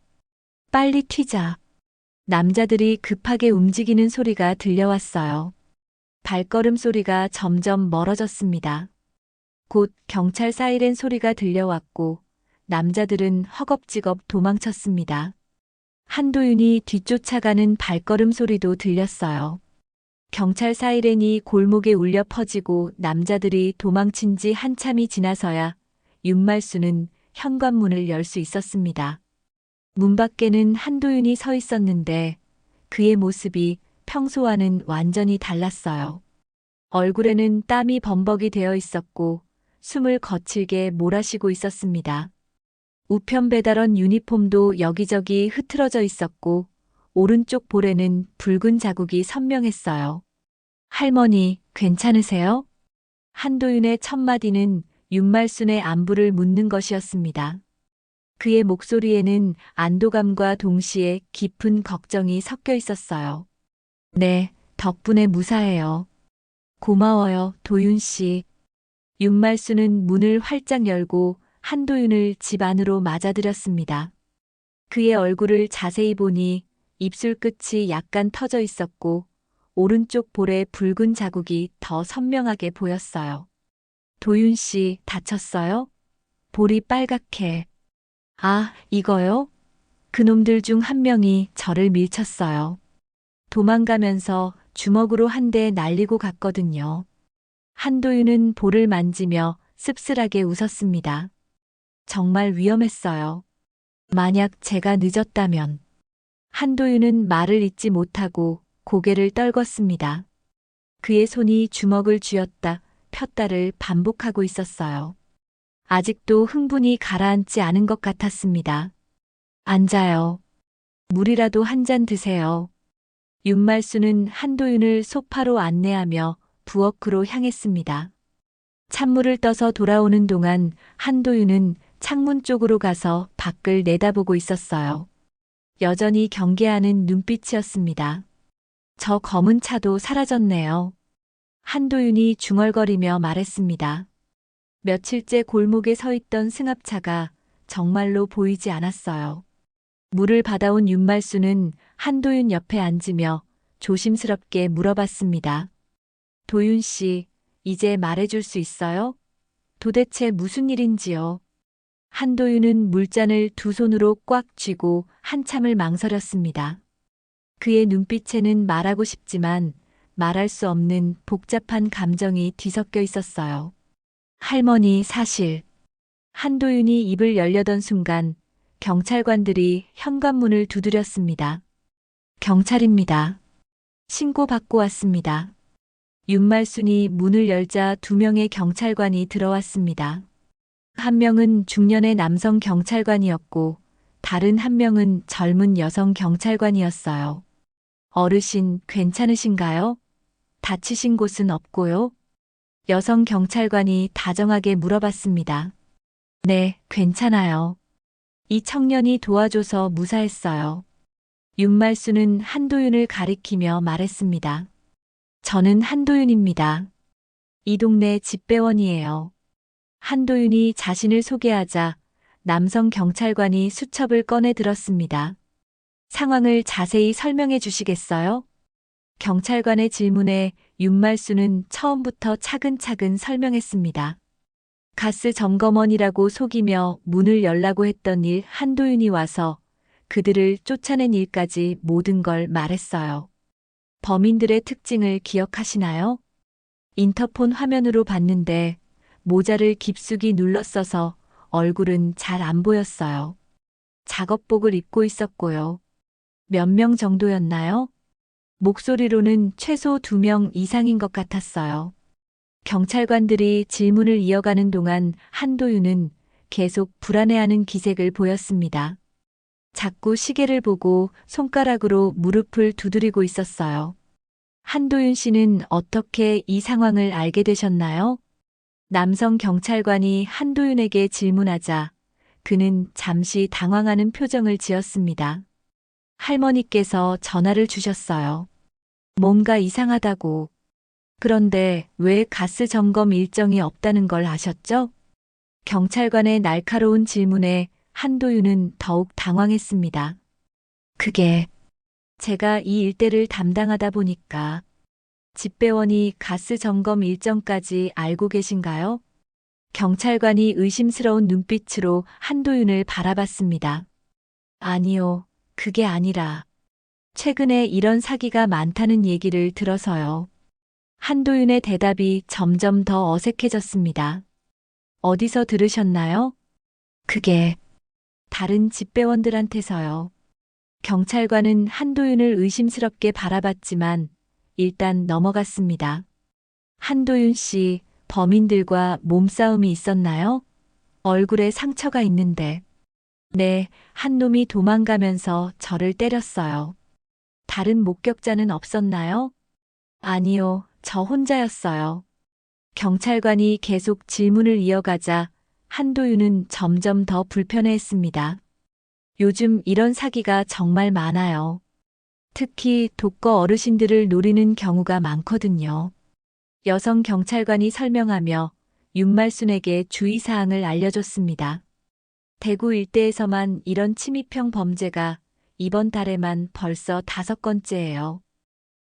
빨리 튀자. 남자들이 급하게 움직이는 소리가 들려왔어요. 발걸음 소리가 점점 멀어졌습니다. 곧 경찰 사이렌 소리가 들려왔고 남자들은 허겁지겁 도망쳤습니다. 한도윤이 뒤쫓아가는 발걸음 소리도 들렸어요. 경찰 사이렌이 골목에 울려 퍼지고 남자들이 도망친 지 한참이 지나서야 윤말수는 현관문을 열 수 있었습니다. 문 밖에는 한도윤이 서 있었는데 그의 모습이 평소와는 완전히 달랐어요. 얼굴에는 땀이 범벅이 되어 있었고 숨을 거칠게 몰아쉬고 있었습니다. 우편 배달원 유니폼도 여기저기 흐트러져 있었고 오른쪽 볼에는 붉은 자국이 선명했어요. 할머니, 괜찮으세요? 한도윤의 첫 마디는 윤말순의 안부를 묻는 것이었습니다. 그의 목소리에는 안도감과 동시에 깊은 걱정이 섞여 있었어요. 네, 덕분에 무사해요. 고마워요, 도윤 씨. 윤말순은 문을 활짝 열고 한도윤을 집 안으로 맞아들였습니다. 그의 얼굴을 자세히 보니 입술 끝이 약간 터져 있었고 오른쪽 볼에 붉은 자국이 더 선명하게 보였어요. 도윤 씨, 다쳤어요? 볼이 빨갛게. 아, 이거요? 그놈들 중 한 명이 저를 밀쳤어요. 도망가면서 주먹으로 한 대 날리고 갔거든요. 한도윤은 볼을 만지며 씁쓸하게 웃었습니다. 정말 위험했어요. 만약 제가 늦었다면. 한도윤은 말을 잇지 못하고 고개를 떨궜습니다. 그의 손이 주먹을 쥐었다 폈다를 반복하고 있었어요. 아직도 흥분이 가라앉지 않은 것 같았습니다. 앉아요. 물이라도 한 잔 드세요. 윤말순은 한도윤을 소파로 안내하며 부엌으로 향했습니다. 찬물을 떠서 돌아오는 동안 한도윤은 창문 쪽으로 가서 밖을 내다보고 있었어요. 여전히 경계하는 눈빛이었습니다. 저 검은 차도 사라졌네요. 한도윤이 중얼거리며 말했습니다. 며칠째 골목에 서 있던 승합차가 정말로 보이지 않았어요. 물을 받아온 윤말순은 한도윤 옆에 앉으며 조심스럽게 물어봤습니다. 도윤 씨, 이제 말해줄 수 있어요? 도대체 무슨 일인지요? 한도윤은 물잔을 두 손으로 꽉 쥐고 한참을 망설였습니다. 그의 눈빛에는 말하고 싶지만 말할 수 없는 복잡한 감정이 뒤섞여 있었어요. 할머니, 사실. 한도윤이 입을 열려던 순간 경찰관들이 현관문을 두드렸습니다. 경찰입니다. 신고받고 왔습니다. 윤말순이 문을 열자 2명의 경찰관이 들어왔습니다. 한 명은 중년의 남성 경찰관이었고 다른 한 명은 젊은 여성 경찰관이었어요. 어르신, 괜찮으신가요? 다치신 곳은 없고요? 여성 경찰관이 다정하게 물어봤습니다. 네, 괜찮아요. 이 청년이 도와줘서 무사했어요. 윤말순은 한도윤을 가리키며 말했습니다. 저는 한도윤입니다. 이 동네 집배원이에요. 한도윤이 자신을 소개하자 남성 경찰관이 수첩을 꺼내 들었습니다. 상황을 자세히 설명해 주시겠어요? 경찰관의 질문에 윤말순은 처음부터 차근차근 설명했습니다. 가스 점검원이라고 속이며 문을 열라고 했던 일 한도윤이 와서 그들을 쫓아낸 일까지 모든 걸 말했어요. 범인들의 특징을 기억하시나요? 인터폰 화면으로 봤는데 모자를 깊숙이 눌렀어서 얼굴은 잘 안 보였어요. 작업복을 입고 있었고요. 몇 명 정도였나요? 목소리로는 최소 2명 이상인 것 같았어요. 경찰관들이 질문을 이어가는 동안 한도윤은 계속 불안해하는 기색을 보였습니다. 자꾸 시계를 보고 손가락으로 무릎을 두드리고 있었어요. 한도윤 씨는 어떻게 이 상황을 알게 되셨나요? 남성 경찰관이 한도윤에게 질문하자 그는 잠시 당황하는 표정을 지었습니다. 할머니께서 전화를 주셨어요. 뭔가 이상하다고. 그런데 왜 가스 점검 일정이 없다는 걸 아셨죠? 경찰관의 날카로운 질문에 한도윤은 더욱 당황했습니다. 그게 제가 이 일대를 담당하다 보니까 집배원이 가스 점검 일정까지 알고 계신가요? 경찰관이 의심스러운 눈빛으로 한도윤을 바라봤습니다. 아니요, 그게 아니라 최근에 이런 사기가 많다는 얘기를 들어서요. 한도윤의 대답이 점점 더 어색해졌습니다. 어디서 들으셨나요? 그게 다른 집배원들한테서요. 경찰관은 한도윤을 의심스럽게 바라봤지만 일단 넘어갔습니다. 한도윤 씨, 범인들과 몸싸움이 있었나요? 얼굴에 상처가 있는데. 네, 한 놈이 도망가면서 저를 때렸어요. 다른 목격자는 없었나요? 아니요, 저 혼자였어요. 경찰관이 계속 질문을 이어가자 한도윤은 점점 더 불편해했습니다. 요즘 이런 사기가 정말 많아요. 특히 독거 어르신들을 노리는 경우가 많거든요. 여성 경찰관이 설명하며 윤말순에게 주의사항을 알려줬습니다. 대구 일대에서만 이런 침입형 범죄가 이번 달에만 벌써 5건째예요.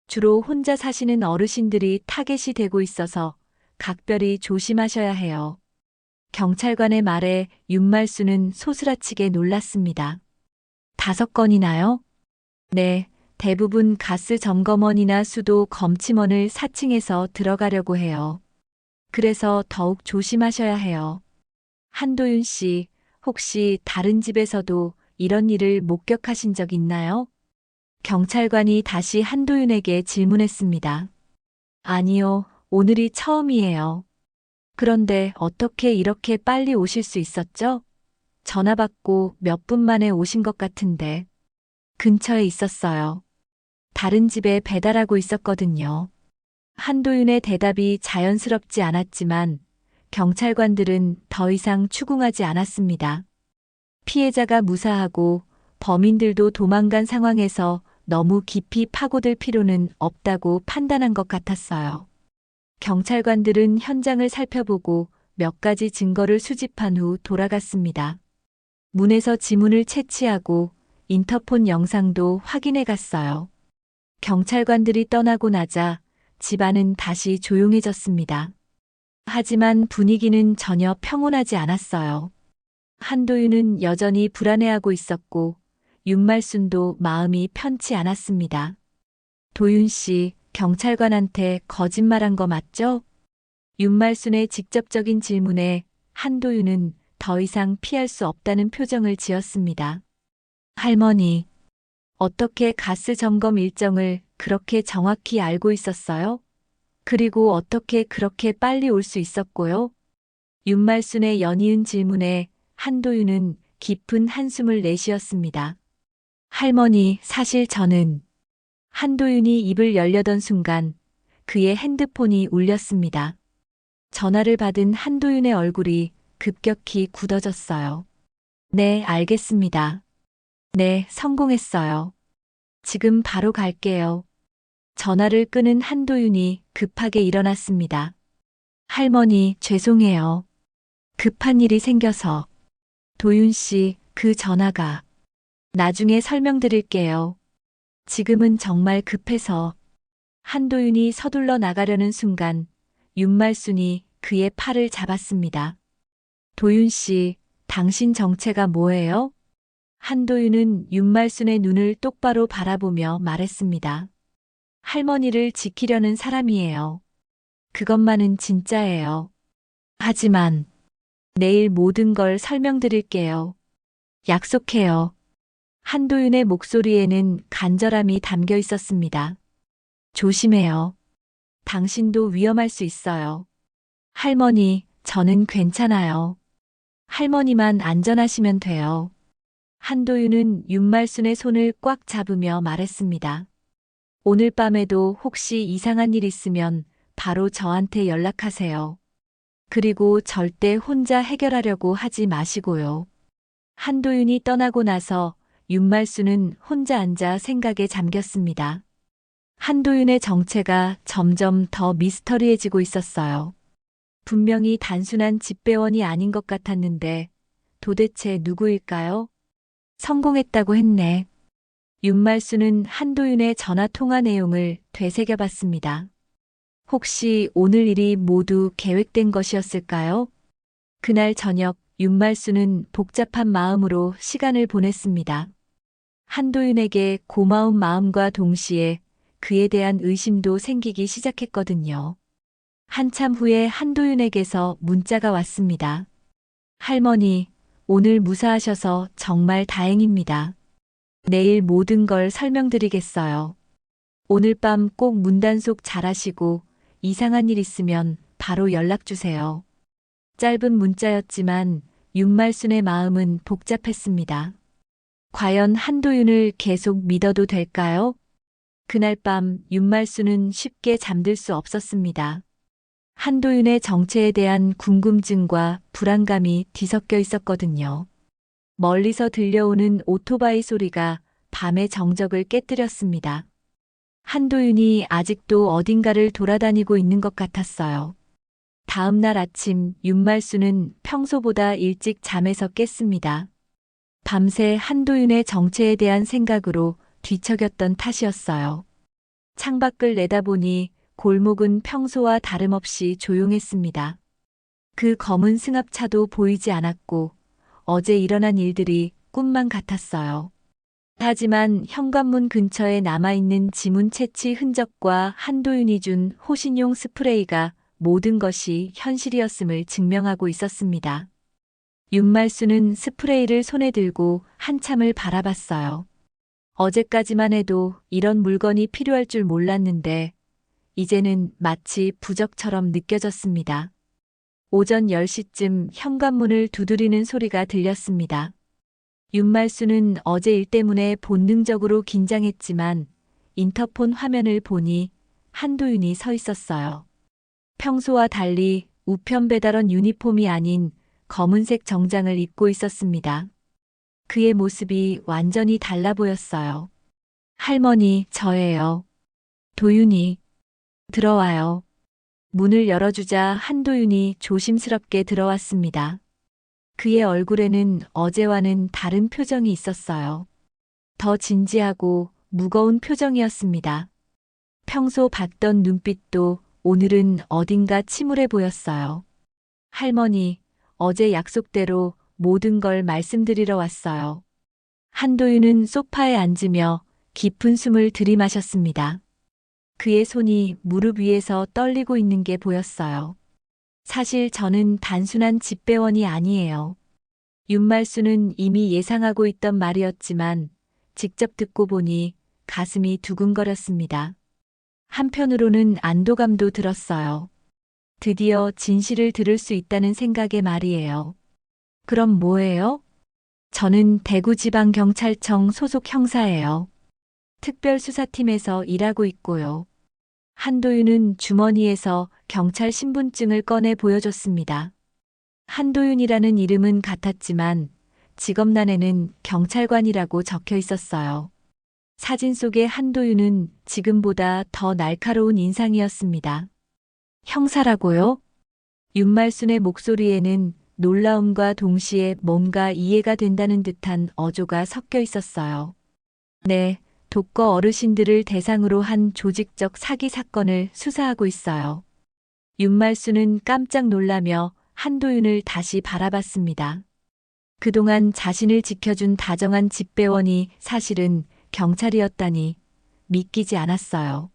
주로 혼자 사시는 어르신들이 타겟이 되고 있어서 각별히 조심하셔야 해요. 경찰관의 말에 윤말순은 소스라치게 놀랐습니다. 5건이나요? 네, 대부분 가스 점검원이나 수도 검침원을 4층에서 들어가려고 해요. 그래서 더욱 조심하셔야 해요. 한도윤 씨, 혹시 다른 집에서도 이런 일을 목격하신 적 있나요? 경찰관이 다시 한도윤에게 질문했습니다. 아니요, 오늘이 처음이에요. 그런데 어떻게 이렇게 빨리 오실 수 있었죠? 전화 받고 몇 분 만에 오신 것 같은데. 근처에 있었어요. 다른 집에 배달하고 있었거든요. 한도윤의 대답이 자연스럽지 않았지만 경찰관들은 더 이상 추궁하지 않았습니다. 피해자가 무사하고 범인들도 도망간 상황에서 너무 깊이 파고들 필요는 없다고 판단한 것 같았어요. 경찰관들은 현장을 살펴보고 몇 가지 증거를 수집한 후 돌아갔습니다. 문에서 지문을 채취하고 인터폰 영상도 확인해 갔어요. 경찰관들이 떠나고 나자 집안은 다시 조용해졌습니다. 하지만 분위기는 전혀 평온하지 않았어요. 한도윤은 여전히 불안해하고 있었고 윤말순도 마음이 편치 않았습니다. 도윤 씨, 경찰관한테 거짓말한 거 맞죠? 윤말순의 직접적인 질문에 한도윤은 더 이상 피할 수 없다는 표정을 지었습니다. 할머니, 어떻게 가스 점검 일정을 그렇게 정확히 알고 있었어요? 그리고 어떻게 그렇게 빨리 올 수 있었고요? 윤말순의 연이은 질문에 한도윤은 깊은 한숨을 내쉬었습니다. 할머니, 사실 저는 한도윤이 입을 열려던 순간 그의 핸드폰이 울렸습니다. 전화를 받은 한도윤의 얼굴이 급격히 굳어졌어요. 네, 알겠습니다. 네, 성공했어요. 지금 바로 갈게요. 전화를 끄는 한도윤이 급하게 일어났습니다. 할머니, 죄송해요. 급한 일이 생겨서. 도윤 씨, 그 전화가. 나중에 설명드릴게요. 지금은 정말 급해서. 한도윤이 서둘러 나가려는 순간 윤말순이 그의 팔을 잡았습니다. 도윤 씨, 당신 정체가 뭐예요? 한도윤은 윤말순의 눈을 똑바로 바라보며 말했습니다. 할머니를 지키려는 사람이에요. 그것만은 진짜예요. 하지만 내일 모든 걸 설명드릴게요. 약속해요. 한도윤의 목소리에는 간절함이 담겨 있었습니다. 조심해요. 당신도 위험할 수 있어요. 할머니, 저는 괜찮아요. 할머니만 안전하시면 돼요. 한도윤은 윤말순의 손을 꽉 잡으며 말했습니다. 오늘 밤에도 혹시 이상한 일 있으면 바로 저한테 연락하세요. 그리고 절대 혼자 해결하려고 하지 마시고요. 한도윤이 떠나고 나서 윤말순은 혼자 앉아 생각에 잠겼습니다. 한도윤의 정체가 점점 더 미스터리해지고 있었어요. 분명히 단순한 집배원이 아닌 것 같았는데 도대체 누구일까요? 성공했다고 했네. 윤말순은 한도윤의 전화 통화 내용을 되새겨봤습니다. 혹시 오늘 일이 모두 계획된 것이었을까요? 그날 저녁 윤말순은 복잡한 마음으로 시간을 보냈습니다. 한도윤에게 고마운 마음과 동시에 그에 대한 의심도 생기기 시작했거든요. 한참 후에 한도윤에게서 문자가 왔습니다. 할머니, 오늘 무사하셔서 정말 다행입니다. 내일 모든 걸 설명드리겠어요. 오늘 밤 꼭 문단속 잘하시고 이상한 일 있으면 바로 연락 주세요. 짧은 문자였지만 윤말순의 마음은 복잡했습니다. 과연 한도윤을 계속 믿어도 될까요? 그날 밤 윤말순은 쉽게 잠들 수 없었습니다. 한도윤의 정체에 대한 궁금증과 불안감이 뒤섞여 있었거든요. 멀리서 들려오는 오토바이 소리가 밤의 정적을 깨뜨렸습니다. 한도윤이 아직도 어딘가를 돌아다니고 있는 것 같았어요. 다음 날 아침 윤말순은 평소보다 일찍 잠에서 깼습니다. 밤새 한도윤의 정체에 대한 생각으로 뒤척였던 탓이었어요. 창밖을 내다보니 골목은 평소와 다름없이 조용했습니다. 그 검은 승합차도 보이지 않았고 어제 일어난 일들이 꿈만 같았어요. 하지만 현관문 근처에 남아있는 지문 채취 흔적과 한도윤이 준 호신용 스프레이가 모든 것이 현실이었음을 증명하고 있었습니다. 윤말순은 스프레이를 손에 들고 한참을 바라봤어요. 어제까지만 해도 이런 물건이 필요할 줄 몰랐는데 이제는 마치 부적처럼 느껴졌습니다. 오전 10시쯤 현관문을 두드리는 소리가 들렸습니다. 윤말순은 어제 일 때문에 본능적으로 긴장했지만 인터폰 화면을 보니 한도윤이 서 있었어요. 평소와 달리 우편 배달원 유니폼이 아닌 검은색 정장을 입고 있었습니다. 그의 모습이 완전히 달라 보였어요. 할머니, 저예요. 도윤이. 들어와요. 문을 열어주자 한도윤이 조심스럽게 들어왔습니다. 그의 얼굴에는 어제와는 다른 표정이 있었어요. 더 진지하고 무거운 표정이었습니다. 평소 봤던 눈빛도 오늘은 어딘가 침울해 보였어요. 할머니, 어제 약속대로 모든 걸 말씀드리러 왔어요. 한도윤은 소파에 앉으며 깊은 숨을 들이마셨습니다. 그의 손이 무릎 위에서 떨리고 있는 게 보였어요. 사실 저는 단순한 집배원이 아니에요. 윤말순은 이미 예상하고 있던 말이었지만 직접 듣고 보니 가슴이 두근거렸습니다. 한편으로는 안도감도 들었어요. 드디어 진실을 들을 수 있다는 생각에 말이에요. 그럼 뭐예요? 저는 대구지방경찰청 소속 형사예요. 특별수사팀에서 일하고 있고요. 한도윤은 주머니에서 경찰 신분증을 꺼내 보여줬습니다. 한도윤이라는 이름은 같았지만 직업란에는 경찰관이라고 적혀 있었어요. 사진 속의 한도윤은 지금보다 더 날카로운 인상이었습니다. 형사라고요? 윤말순의 목소리에는 놀라움과 동시에 뭔가 이해가 된다는 듯한 어조가 섞여 있었어요. 네, 독거 어르신들을 대상으로 한 조직적 사기 사건을 수사하고 있어요. 윤말순은 깜짝 놀라며 한도윤을 다시 바라봤습니다. 그동안 자신을 지켜준 다정한 집배원이 사실은 경찰이었다니 믿기지 않았어요.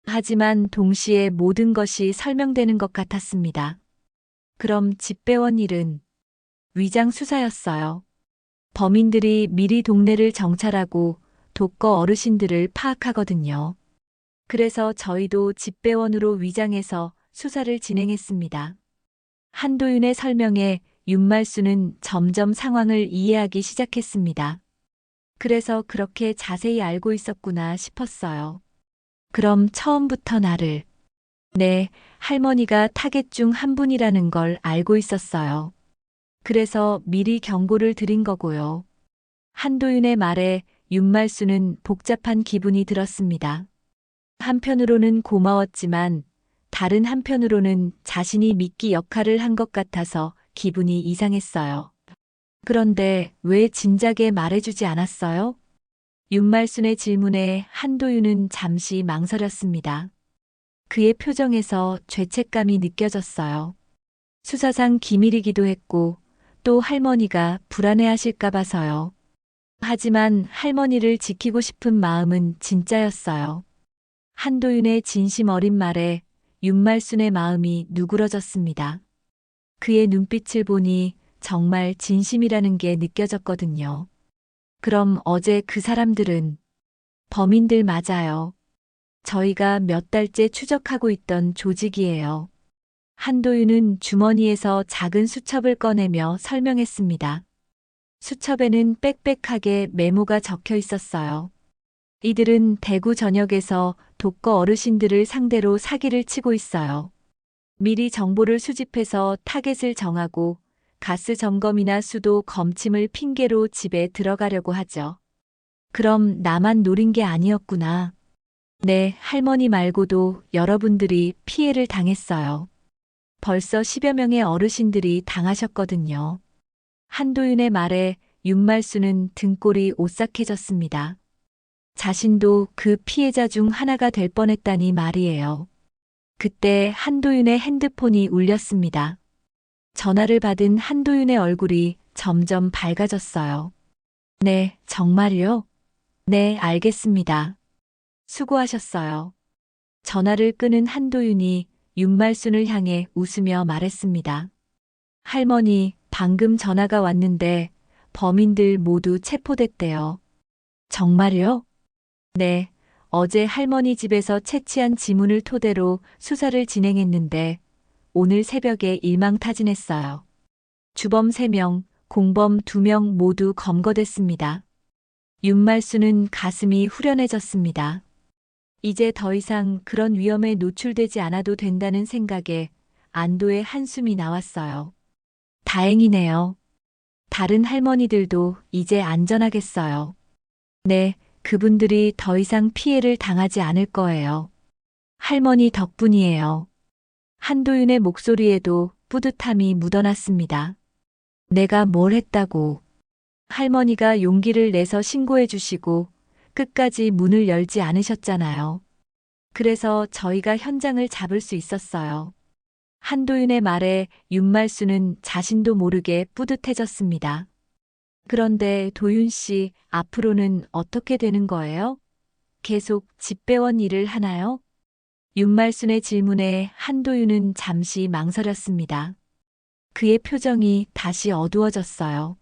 하지만 동시에 모든 것이 설명되는 것 같았습니다. 그럼 집배원 일은 위장 수사였어요. 범인들이 미리 동네를 정찰하고 독거 어르신들을 파악하거든요. 그래서 저희도 집배원으로 위장해서 수사를 진행했습니다. 한도윤의 설명에 윤말순은 점점 상황을 이해하기 시작했습니다. 그래서 그렇게 자세히 알고 있었구나 싶었어요. 그럼 처음부터 나를. 네, 할머니가 타겟 중 한 분이라는 걸 알고 있었어요. 그래서 미리 경고를 드린 거고요. 한도윤의 말에 윤말순은 복잡한 기분이 들었습니다. 한편으로는 고마웠지만 다른 한편으로는 자신이 미끼 역할을 한 것 같아서 기분이 이상했어요. 그런데 왜 진작에 말해주지 않았어요? 윤말순의 질문에 한도윤은 잠시 망설였습니다. 그의 표정에서 죄책감이 느껴졌어요. 수사상 기밀이기도 했고 또 할머니가 불안해하실까 봐서요. 하지만 할머니를 지키고 싶은 마음은 진짜였어요. 한도윤의 진심 어린 말에 윤말순의 마음이 누그러졌습니다. 그의 눈빛을 보니 정말 진심이라는 게 느껴졌거든요. 그럼 어제 그 사람들은 범인들 맞아요. 저희가 몇 달째 추적하고 있던 조직이에요. 한도윤은 주머니에서 작은 수첩을 꺼내며 설명했습니다. 수첩에는 빽빽하게 메모가 적혀 있었어요. 이들은 대구 전역에서 독거 어르신들을 상대로 사기를 치고 있어요. 미리 정보를 수집해서 타겟을 정하고 가스 점검이나 수도 검침을 핑계로 집에 들어가려고 하죠. 그럼 나만 노린 게 아니었구나. 네, 할머니 말고도 여러분들이 피해를 당했어요. 벌써 10여 명의 어르신들이 당하셨거든요. 한도윤의 말에 윤말수는 등골이 오싹해졌습니다. 자신도 그 피해자 중 하나가 될 뻔했다니 말이에요. 그때 한도윤의 핸드폰이 울렸습니다. 전화를 받은 한도윤의 얼굴이 점점 밝아졌어요. 네, 정말요? 네, 알겠습니다. 수고하셨어요. 전화를 끄는 한도윤이 윤말순을 향해 웃으며 말했습니다. 할머니, 방금 전화가 왔는데 범인들 모두 체포됐대요. 정말요? 네, 어제 할머니 집에서 채취한 지문을 토대로 수사를 진행했는데 오늘 새벽에 일망타진했어요. 주범 3명, 공범 2명 모두 검거됐습니다. 윤말수는 가슴이 후련해졌습니다. 이제 더 이상 그런 위험에 노출되지 않아도 된다는 생각에 안도의 한숨이 나왔어요. 다행이네요. 다른 할머니들도 이제 안전하겠어요. 네, 그분들이 더 이상 피해를 당하지 않을 거예요. 할머니 덕분이에요. 한도윤의 목소리에도 뿌듯함이 묻어났습니다. 내가 뭘 했다고. 할머니가 용기를 내서 신고해 주시고 끝까지 문을 열지 않으셨잖아요. 그래서 저희가 현장을 잡을 수 있었어요. 한도윤의 말에 윤말수는 자신도 모르게 뿌듯해졌습니다. 그런데 도윤 씨, 앞으로는 어떻게 되는 거예요? 계속 집배원 일을 하나요? 윤말순의 질문에 한도윤은 잠시 망설였습니다. 그의 표정이 다시 어두워졌어요.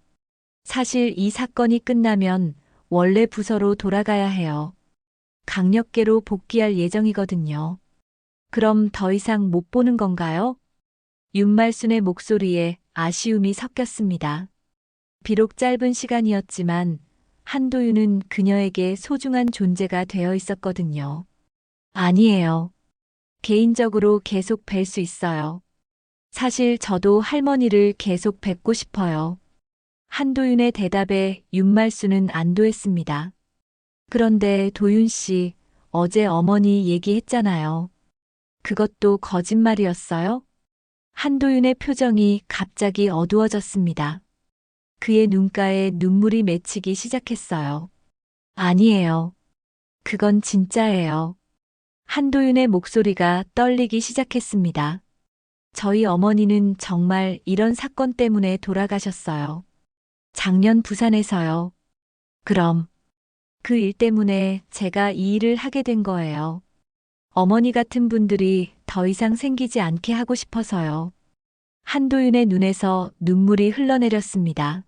사실 이 사건이 끝나면 원래 부서로 돌아가야 해요. 강력계로 복귀할 예정이거든요. 그럼 더 이상 못 보는 건가요? 윤말순의 목소리에 아쉬움이 섞였습니다. 비록 짧은 시간이었지만 한도윤은 그녀에게 소중한 존재가 되어 있었거든요. 아니에요. 개인적으로 계속 뵐 수 있어요. 사실 저도 할머니를 계속 뵙고 싶어요. 한도윤의 대답에 윤말수는 안도했습니다. 그런데 도윤 씨, 어제 어머니 얘기했잖아요. 그것도 거짓말이었어요? 한도윤의 표정이 갑자기 어두워졌습니다. 그의 눈가에 눈물이 맺히기 시작했어요. 아니에요. 그건 진짜예요. 한도윤의 목소리가 떨리기 시작했습니다. 저희 어머니는 정말 이런 사건 때문에 돌아가셨어요. 작년 부산에서요. 그럼 그 일 때문에 제가 이 일을 하게 된 거예요. 어머니 같은 분들이 더 이상 생기지 않게 하고 싶어서요. 한도윤의 눈에서 눈물이 흘러내렸습니다.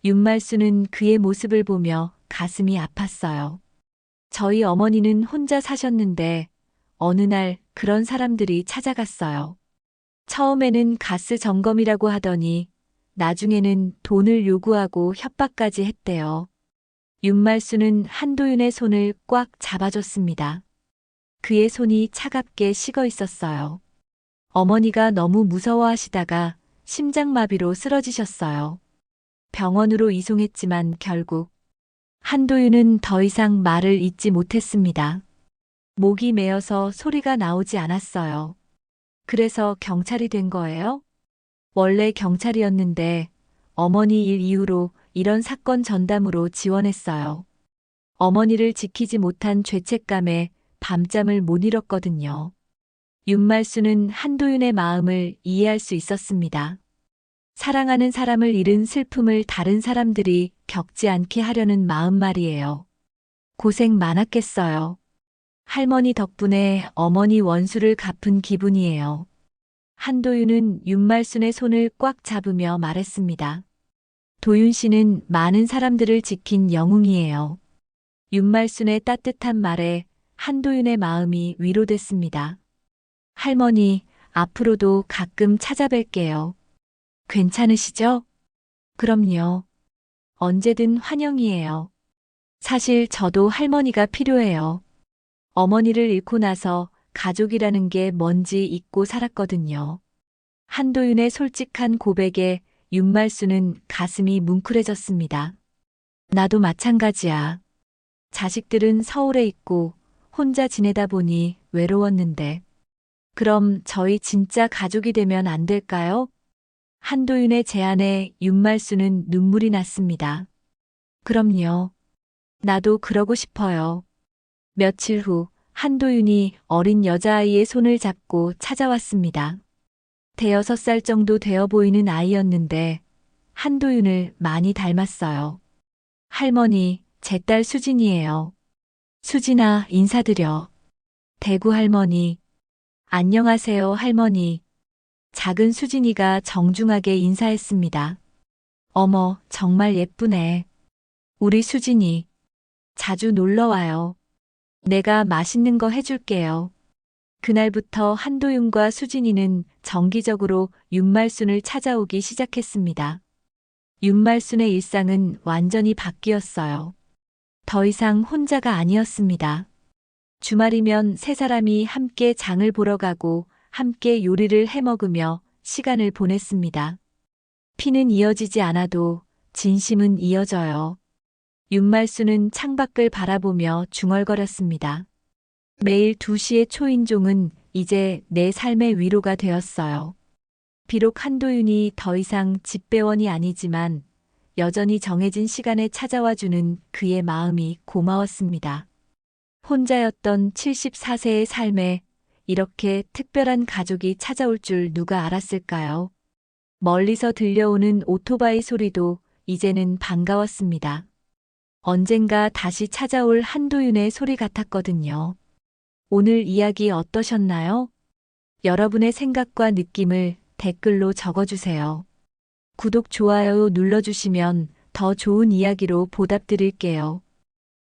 윤말수는 그의 모습을 보며 가슴이 아팠어요. 저희 어머니는 혼자 사셨는데 어느 날 그런 사람들이 찾아갔어요. 처음에는 가스 점검이라고 하더니 나중에는 돈을 요구하고 협박까지 했대요. 윤말수는 한도윤의 손을 꽉 잡아줬습니다. 그의 손이 차갑게 식어 있었어요. 어머니가 너무 무서워하시다가 심장마비로 쓰러지셨어요. 병원으로 이송했지만 결국 한도윤은 더 이상 말을 잇지 못했습니다. 목이 메어서 소리가 나오지 않았어요. 그래서 경찰이 된 거예요? 원래 경찰이었는데 어머니 일 이후로 이런 사건 전담으로 지원했어요. 어머니를 지키지 못한 죄책감에 밤잠을 못 이뤘거든요. 윤말수는 한도윤의 마음을 이해할 수 있었습니다. 사랑하는 사람을 잃은 슬픔을 다른 사람들이 겪지 않게 하려는 마음 말이에요. 고생 많았겠어요. 할머니 덕분에 어머니 원수를 갚은 기분이에요. 한도윤은 윤말순의 손을 꽉 잡으며 말했습니다. 도윤 씨는 많은 사람들을 지킨 영웅이에요. 윤말순의 따뜻한 말에 한도윤의 마음이 위로됐습니다. 할머니, 앞으로도 가끔 찾아뵐게요. 괜찮으시죠? 그럼요. 언제든 환영이에요. 사실 저도 할머니가 필요해요. 어머니를 잃고 나서 가족이라는 게 뭔지 잊고 살았거든요. 한도윤의 솔직한 고백에 윤말수는 가슴이 뭉클해졌습니다. 나도 마찬가지야. 자식들은 서울에 있고 혼자 지내다 보니 외로웠는데. 그럼 저희 진짜 가족이 되면 안 될까요? 한도윤의 제안에 윤말수는 눈물이 났습니다. 그럼요. 나도 그러고 싶어요. 며칠 후 한도윤이 어린 여자아이의 손을 잡고 찾아왔습니다. 대여섯 살 정도 되어 보이는 아이였는데 한도윤을 많이 닮았어요. 할머니, 제 딸 수진이에요. 수진아, 인사드려. 대구 할머니. 안녕하세요, 할머니. 작은 수진이가 정중하게 인사했습니다. 어머, 정말 예쁘네. 우리 수진이. 자주 놀러 와요. 내가 맛있는 거 해줄게요. 그날부터 한도윤과 수진이는 정기적으로 윤말순을 찾아오기 시작했습니다. 윤말순의 일상은 완전히 바뀌었어요. 더 이상 혼자가 아니었습니다. 주말이면 세 사람이 함께 장을 보러 가고 함께 요리를 해 먹으며 시간을 보냈습니다. 피는 이어지지 않아도 진심은 이어져요. 윤말순은 창밖을 바라보며 중얼거렸습니다. 매일 2시의 초인종은 이제 내 삶의 위로가 되었어요. 비록 한도윤이 더 이상 집배원이 아니지만 여전히 정해진 시간에 찾아와주는 그의 마음이 고마웠습니다. 혼자였던 74세의 삶에 이렇게 특별한 가족이 찾아올 줄 누가 알았을까요? 멀리서 들려오는 오토바이 소리도 이제는 반가웠습니다. 언젠가 다시 찾아올 한도윤의 소리 같았거든요. 오늘 이야기 어떠셨나요? 여러분의 생각과 느낌을 댓글로 적어주세요. 구독, 좋아요 눌러주시면 더 좋은 이야기로 보답드릴게요.